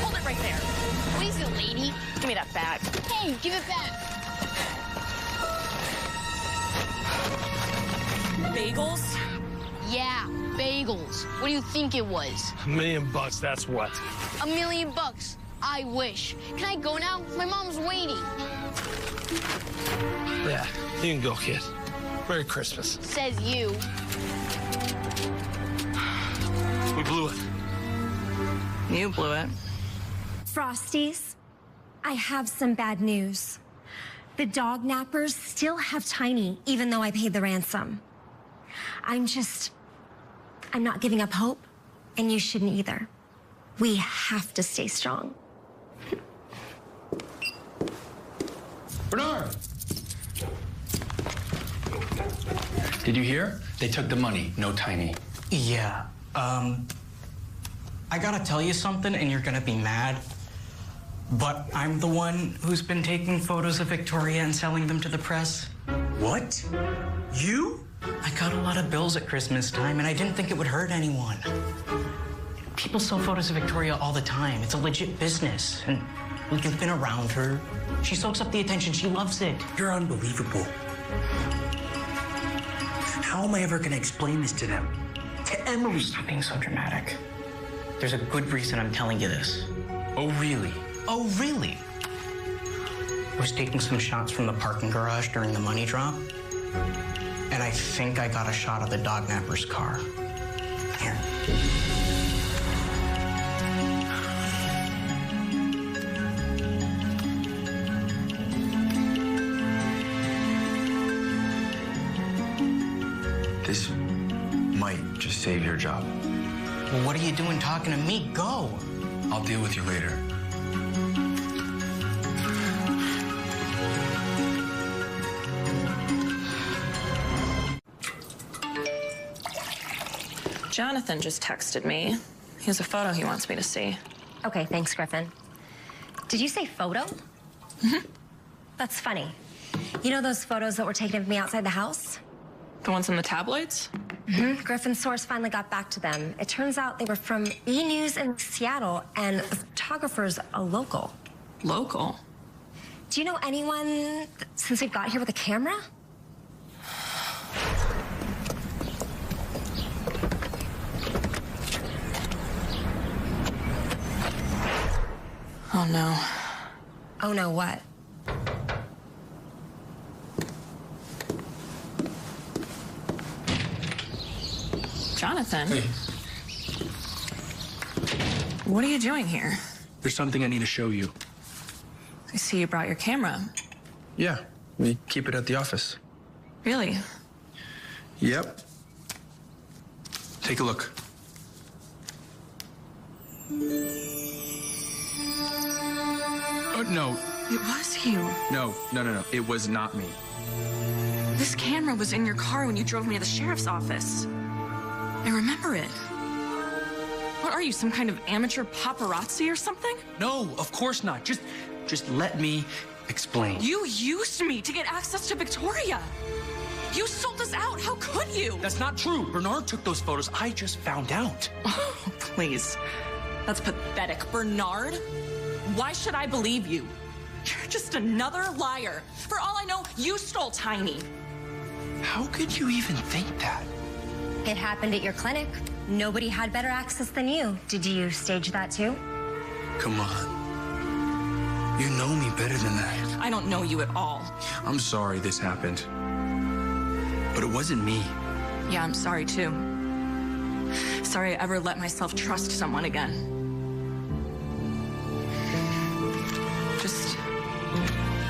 Hold it right there. What is it, lady? Give me that bag. Hey, give it back. Bagels? Yeah, bagels. What do you think it was? $1 million, that's what. $1 million. I wish. Can I go now? My mom's waiting. Yeah, you can go, kid. Merry Christmas. Says you. We blew it. You blew it. Frosties, I have some bad news. The dog nappers still have Tiny, even though I paid the ransom. I'm not giving up hope, and you shouldn't either. We have to stay strong. Bernard! Did you hear? They took the money, no Tiny. Yeah, I gotta tell you something, and you're gonna be mad. But I'm the one who's been taking photos of Victoria and selling them to the press. What? You? I got a lot of bills at Christmas time, and I didn't think it would hurt anyone. People sell photos of Victoria all the time. It's a legit business. And you've been around her. She soaks up the attention. She loves it. You're unbelievable. How am I ever gonna explain this to them? To Emily? Stop being so dramatic. There's a good reason I'm telling you this. Oh, really? Oh, really? I was taking some shots from the parking garage during the money drop, and I think I got a shot of the dog napper's car. Here. This might just save your job. Well, what are you doing talking to me? Go. I'll deal with you later. Jonathan just texted me. He has a photo he wants me to see. Okay, thanks, Griffin. Did you say photo? That's funny. You know those photos that were taken of me outside the house? The ones in the tabloids? Griffin's source finally got back to them. It turns out they were from E! News in Seattle, and the photographer's a local. Local? Do you know anyone since we've got here with a camera? Oh, no. Oh, no, what? Jonathan? Hey. What are you doing here? There's something I need to show you. I see you brought your camera. Yeah, we keep it at the office. Really? Yep. Take a look. Oh, no. It was you. No. It was not me. This camera was in your car when you drove me to the sheriff's office. I remember it. What are you, some kind of amateur paparazzi or something? No, of course not. Just let me explain. You used me to get access to Victoria. You sold us out. How could you? That's not true. Bernard took those photos. I just found out. Oh, please. That's pathetic. Bernard? Why should I believe you? You're just another liar. For all I know, you stole Tiny. How could you even think that? It happened at your clinic. Nobody had better access than you. Did you stage that too? Come on. You know me better than that. I don't know you at all. I'm sorry this happened. But it wasn't me. Yeah, I'm sorry too. Sorry I ever let myself trust someone again. Just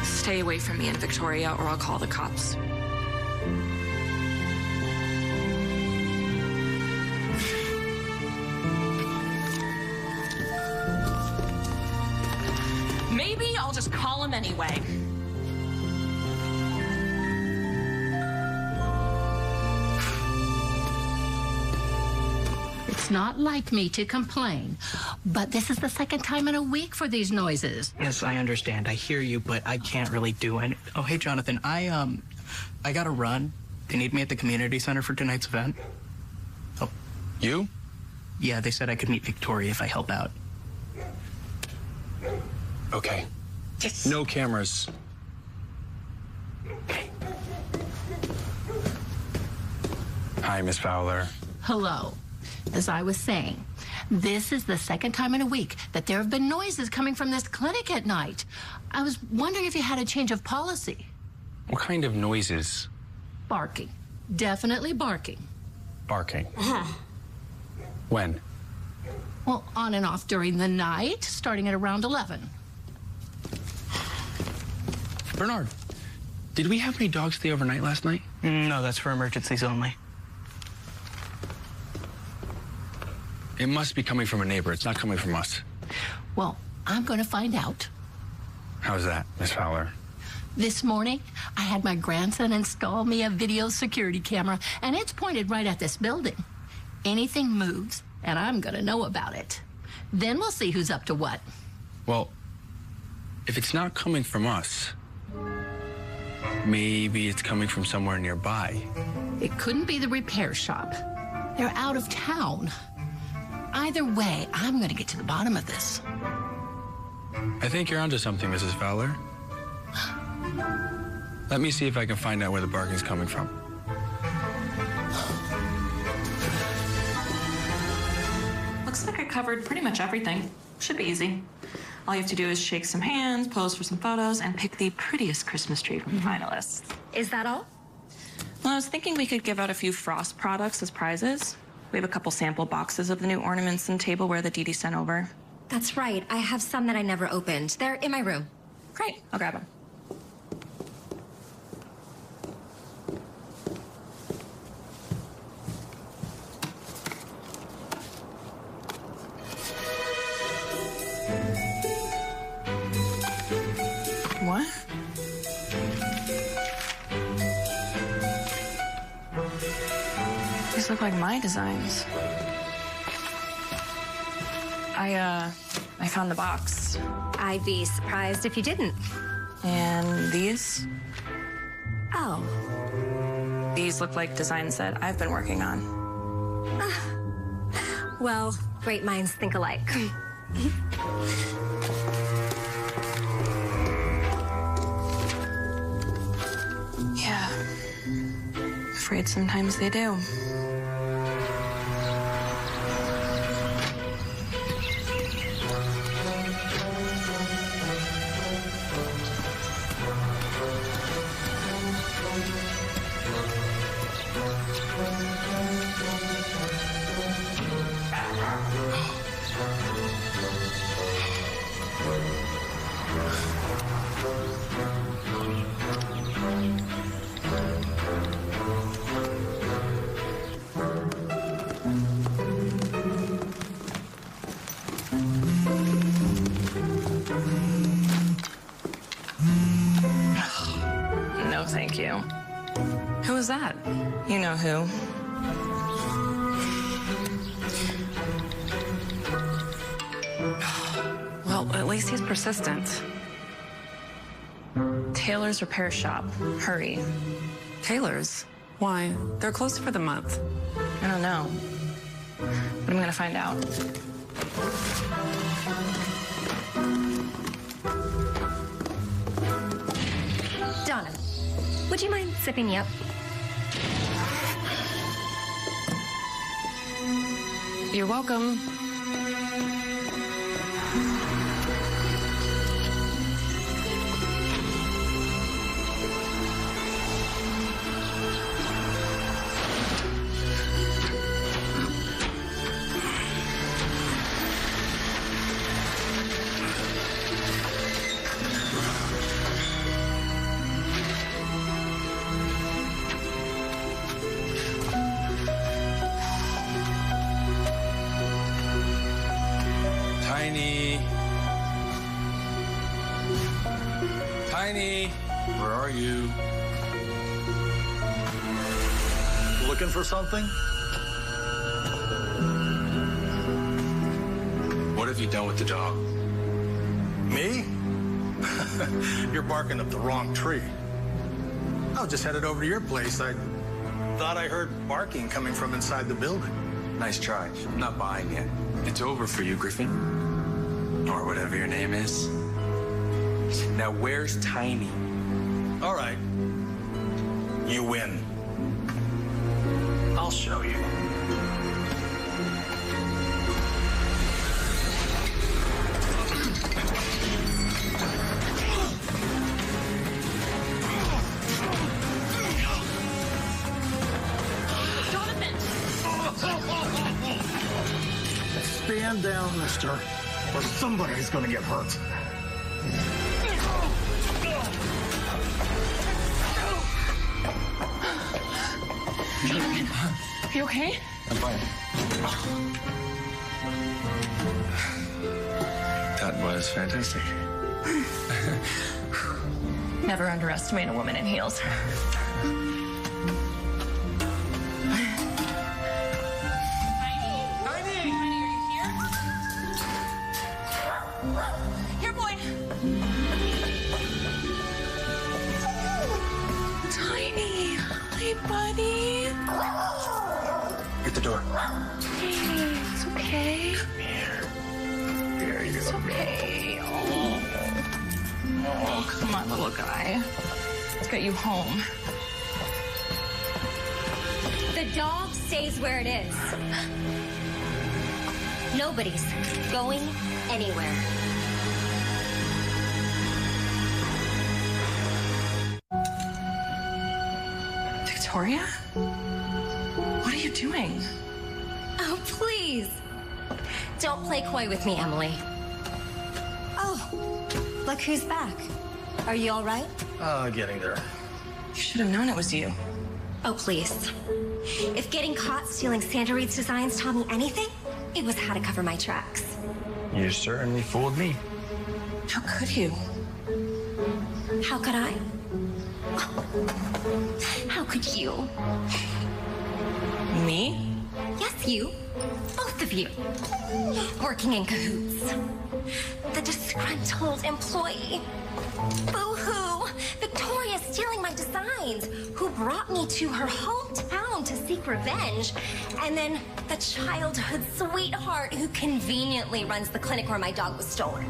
stay away from me and Victoria, or I'll call the cops. Maybe I'll just call him anyway. It's not like me to complain, but this is the second time in a week for these noises. Yes, I understand. I hear you, but I can't really do it. Oh, hey, Jonathan, I gotta run. They need me at the community center for tonight's event. Oh. You? Yeah, they said I could meet Victoria if I help out. Okay. Yes. No cameras. Hi, Miss Fowler. Hello. As I was saying, this is the second time in a week that there have been noises coming from this clinic at night. I was wondering if you had a change of policy. What kind of noises? Barking. Definitely barking. Barking. When? Well, on and off during the night, starting at around 11. Bernard, did we have any dogs stay overnight last night? No, that's for emergencies only. It must be coming from a neighbor. It's not coming from us. Well, I'm going to find out. How's that, Miss Fowler? This morning, I had my grandson install me a video security camera, and it's pointed right at this building. Anything moves, and I'm going to know about it. Then we'll see who's up to what. Well, if it's not coming from us, maybe it's coming from somewhere nearby. It couldn't be the repair shop. They're out of town. Either way, I'm going to get to the bottom of this. I think you're onto something, Mrs. Fowler. Let me see if I can find out where the barking's coming from. Looks like I covered pretty much everything. Should be easy. All you have to do is shake some hands, pose for some photos, and pick the prettiest Christmas tree from the finalists. Is that all? Well, I was thinking we could give out a few Frost products as prizes. We have a couple sample boxes of the new ornaments and tableware that Dee Dee sent over. That's right. I have some that I never opened. They're in my room. Great. I'll grab them. What? These look like my designs. I found the box. I'd be surprised if you didn't. And these? Oh. These look like designs that I've been working on. Well, great minds think alike. Yeah. Afraid sometimes they do. No, thank you. Who is that? You know who. Well, at least he's persistent. Taylor's Repair Shop. Hurry. Taylor's? Why? They're closed for the month. I don't know. But I'm gonna find out. Donna, would you mind sipping me up? You're welcome. Tiny. Tiny. Where are you? Looking for something? have you done with the dog? Me? You're barking up the wrong tree. I was just headed over to your place. I thought I heard barking coming from inside the building. Nice try. I'm not buying it. It's over for you, Griffin. Or whatever your name is. Now, where's Tiny? All right. You win. I'll show you. Stand down, mister, or somebody's gonna get hurt. You okay? I'm fine. That was fantastic. Never underestimate a woman in heels. Here, boy. Tiny. Hi, buddy. Get the door. Hey, it's okay. There you It's go. okay. Oh, come on, little guy. Let's get you home. The dog stays where it is. Nobody's going anywhere. Victoria? What are you doing? Oh, please. Don't play coy with me, Emily. Oh, look who's back. Are you all right? Getting there. You should have known it was you. Oh, please. If getting caught stealing Sandra Reed's designs taught me anything, it was how to cover my tracks. You certainly fooled me. How could you? How could I? How could you? Me? Yes, you. Both of you. Working in cahoots. The disgruntled employee. Boo-hoo! Victoria stealing my designs, who brought me to her hometown to seek revenge. And then the childhood sweetheart who conveniently runs the clinic where my dog was stolen.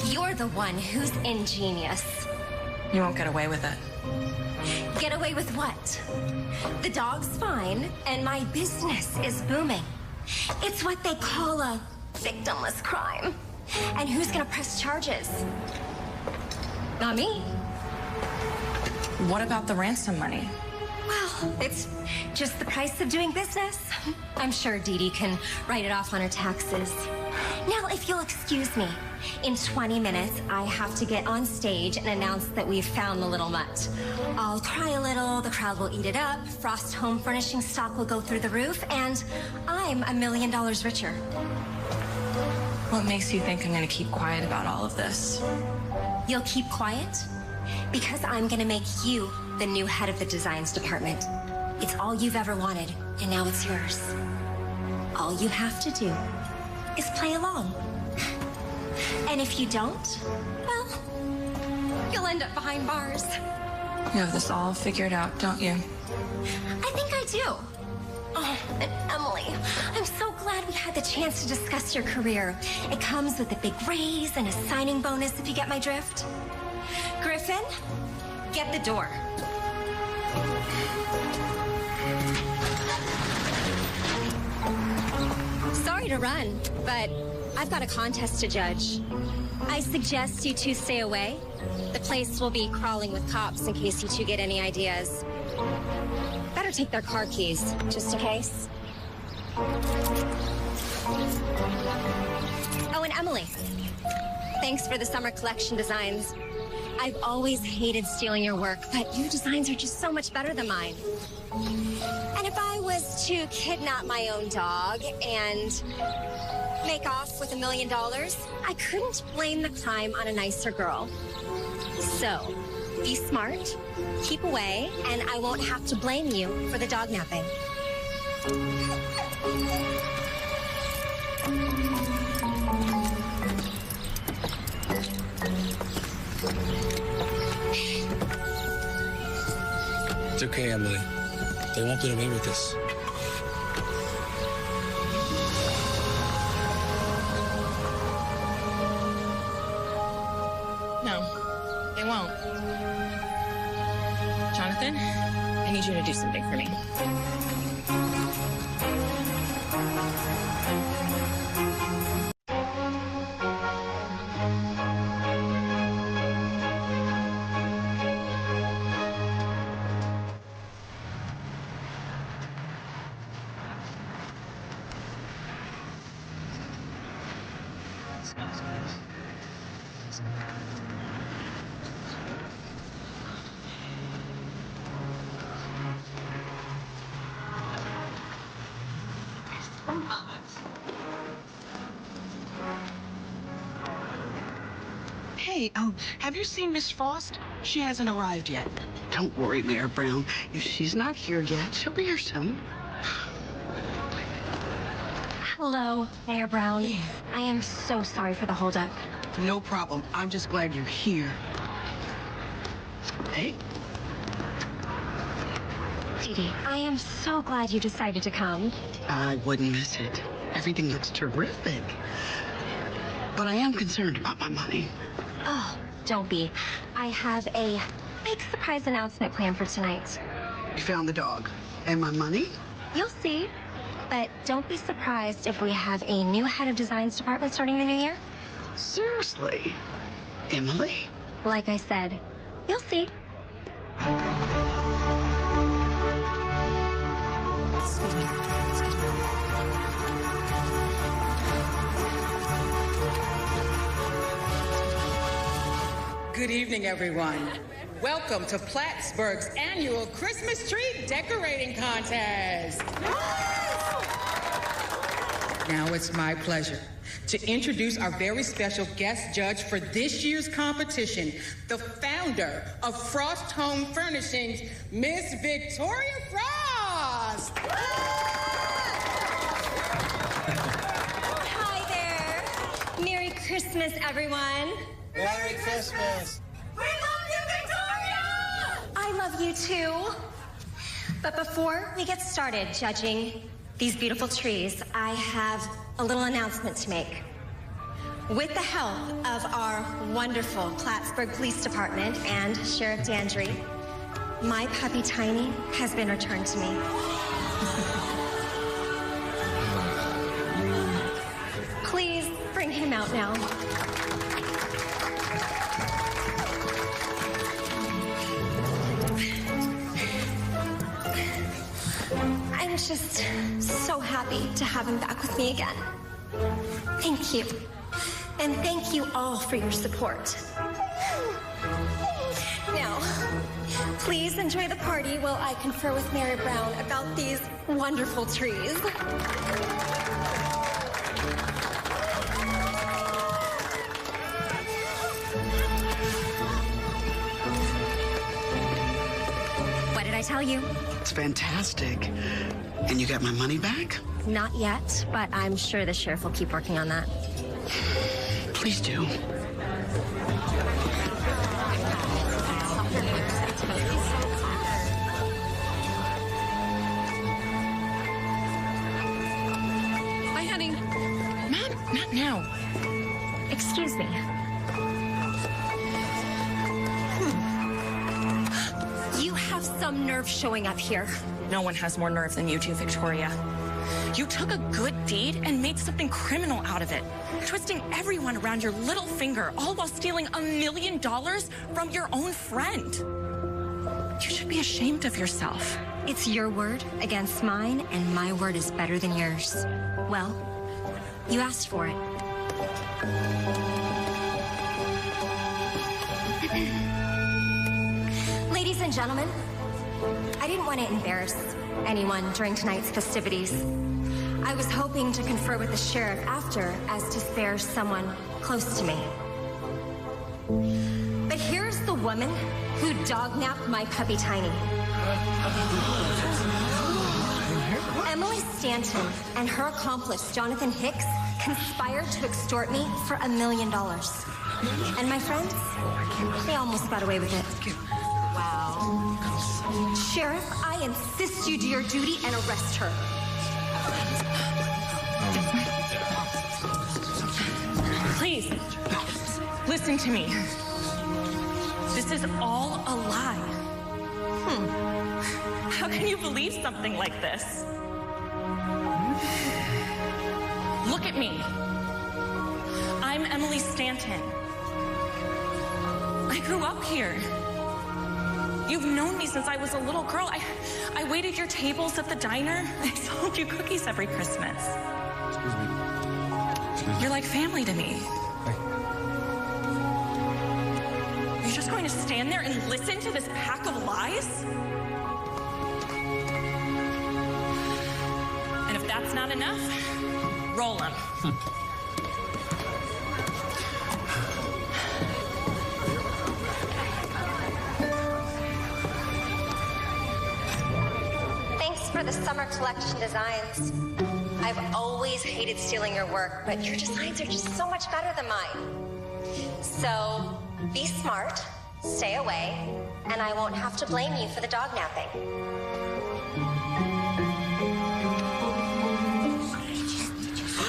You're the one who's ingenious. You won't get away with it. Get away with what? The dog's fine, and my business is booming. It's what they call a victimless crime. And who's gonna press charges? Not me. What about the ransom money? Well, it's just the price of doing business. I'm sure Dee Dee can write it off on her taxes. Now, if you'll excuse me, in 20 minutes, I have to get on stage and announce that we've found the little mutt. I'll cry a little, the crowd will eat it up, Frost Home Furnishing stock will go through the roof, and I'm $1 million richer. What makes you think I'm going to keep quiet about all of this? You'll keep quiet? Because I'm gonna make you the new head of the designs department. It's all you've ever wanted, and now it's yours. All you have to do is play along. And if you don't, well, you'll end up behind bars. You have this all figured out, don't you? I think I do. Oh, and Emily, I'm so glad we had the chance to discuss your career. It comes with a big raise and a signing bonus, if you get my drift. Griffin, get the door. Sorry to run, but I've got a contest to judge. I suggest you two stay away. The place will be crawling with cops in case you two get any ideas. Better take their car keys, just in case. Oh, and Emily, thanks for the summer collection designs. I've always hated stealing your work, but your designs are just so much better than mine. And if I was to kidnap my own dog and make off with $1 million, I couldn't blame the crime on a nicer girl. So, be smart, keep away, and I won't have to blame you for the dog napping. It's okay, Emily. They won't get away with this. No, they won't. Jonathan, I need you to do something for me. Hey, have you seen Miss Frost? She hasn't arrived yet. Don't worry, Mayor Brown. If she's not here yet, she'll be here soon. Hello, Mayor Brown. I am so sorry for the holdup. No problem. I'm just glad you're here. Hey. Dee Dee, I am so glad you decided to come. I wouldn't miss it. Everything looks terrific. But I am concerned about my money. Oh, don't be. I have a big surprise announcement planned for tonight. You found the dog. And my money? You'll see. But don't be surprised if we have a new head of designs department starting the new year. Seriously? Emily? Like I said, you'll see. Good evening, everyone. Welcome to Plattsburgh's annual Christmas tree decorating contest. Now it's my pleasure to introduce our very special guest judge for this year's competition, the founder of Frost Home Furnishings, Miss Victoria Frost. Hi there. Merry Christmas, everyone. Merry Christmas. We love you, Victoria! I love you too. But before we get started judging these beautiful trees, I have a little announcement to make. With the help of our wonderful Plattsburgh Police Department and Sheriff Dandry, my puppy Tiny has been returned to me. Please bring him out now. I'm just so happy to have him back with me again. Thank you. And thank you all for your support. Now, please enjoy the party while I confer with Mary Brown about these wonderful trees. What did I tell you? It's fantastic. And you got my money back? Not yet, but I'm sure the sheriff will keep working on that. Please do. Hi, honey. Mom, not now. Excuse me. You have some nerve showing up here. No one has more nerve than you do, Victoria. You took a good deed and made something criminal out of it, twisting everyone around your little finger, all while stealing $1 million from your own friend. You should be ashamed of yourself. It's your word against mine, and my word is better than yours. Well, you asked for it. Ladies and gentlemen, I didn't want to embarrass anyone during tonight's festivities. I was hoping to confer with the sheriff after as to spare someone close to me. But here's the woman who dog-napped my puppy Tiny. Emily Stanton and her accomplice, Jonathan Hicks, conspired to extort me for $1 million. And my friends, they almost got away with it. Wow. Sheriff, I insist you do your duty and arrest her. Please, listen to me. This is all a lie. How can you believe something like this? Look at me. I'm Emily Stanton. I grew up here. You've known me since I was a little girl. I waited your tables at the diner. I sold you cookies every Christmas. Excuse me. You're like family to me. You're just going to stand there and listen to this pack of lies? And if that's not enough, roll them. Thanks for the summer collection designs. I've always hated stealing your work, but your designs are just so much better than mine. So be smart, stay away, and I won't have to blame you for the dog napping.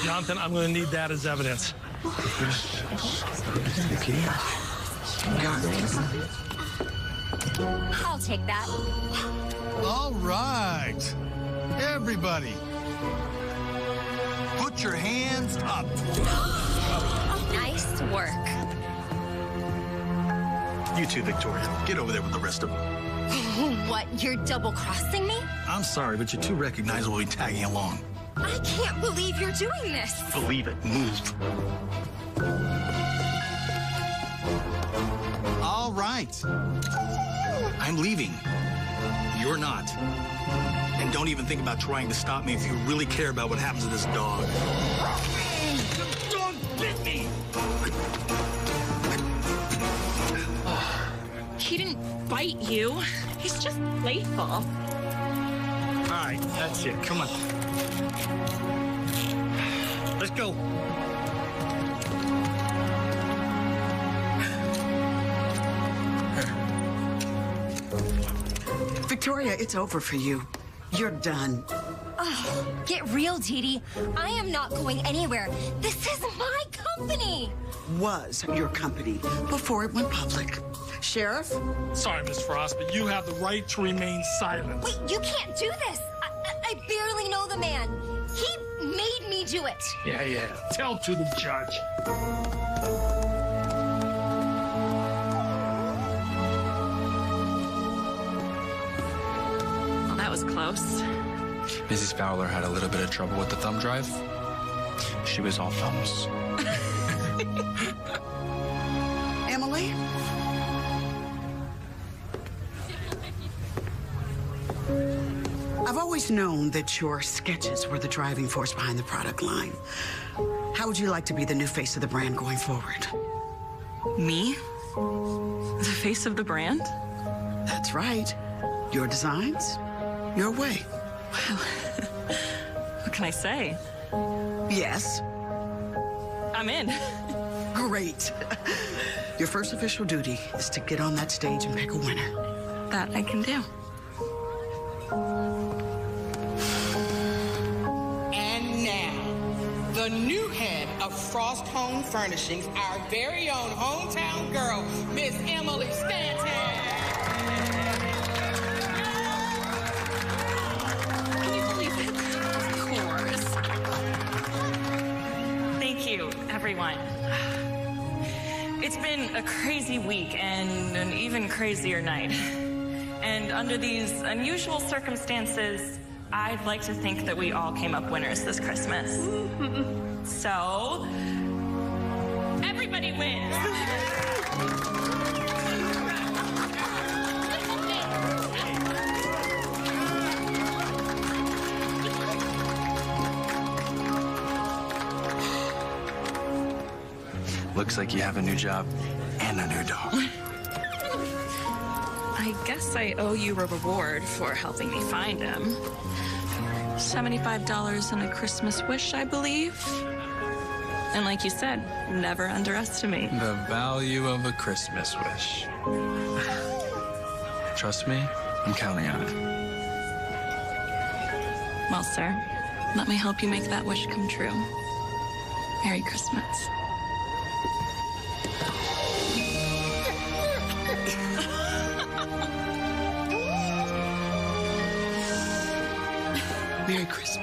Jonathan, I'm going to need that as evidence. I'll take that. All right. Everybody, put your hands up. Nice work. You too, Victoria. Get over there with the rest of them. What, you're double-crossing me? I'm sorry, but you're too recognizable to be tagging along. I can't believe you're doing this. Believe it. Move. All right. I'm leaving. You're not. And don't even think about trying to stop me if you really care about what happens to this dog. Don't bit me! He didn't bite you. He's just playful. All right, that's it. Come on. Let's go. Victoria, it's over for you. You're done. Oh, get real, Dee Dee. I am not going anywhere. This is my company. Was your company before it went public. Sheriff? Sorry, Miss Frost, but you have the right to remain silent. Wait, you can't do this. I barely know the man. He made me do it. Yeah. Tell to the judge. Well, that was close. Mrs. Fowler had a little bit of trouble with the thumb drive. She was all thumbs. Emily? I've always known that your sketches were the driving force behind the product line. How would you like to be the new face of the brand going forward? Me? The face of the brand? That's right. Your designs, your way. Well, what can I say? Yes. I'm in. Great. Your first official duty is to get on that stage and pick a winner. That I can do. And now, the new head of Frost Home Furnishings, our very own hometown girl, Miss Emily Stanton. Can you believe it? Of course. Thank you, everyone. It's been a crazy week and an even crazier night. And under these unusual circumstances, I'd like to think that we all came up winners this Christmas. So, everybody wins. Looks like you have a new job and a new dog. I guess I owe you a reward for helping me find him. $75 and a Christmas wish, I believe. And like you said, never underestimate The value of a Christmas wish. Trust me, I'm counting on it. Well, sir, let me help you make that wish come true. Merry Christmas. Merry Christmas.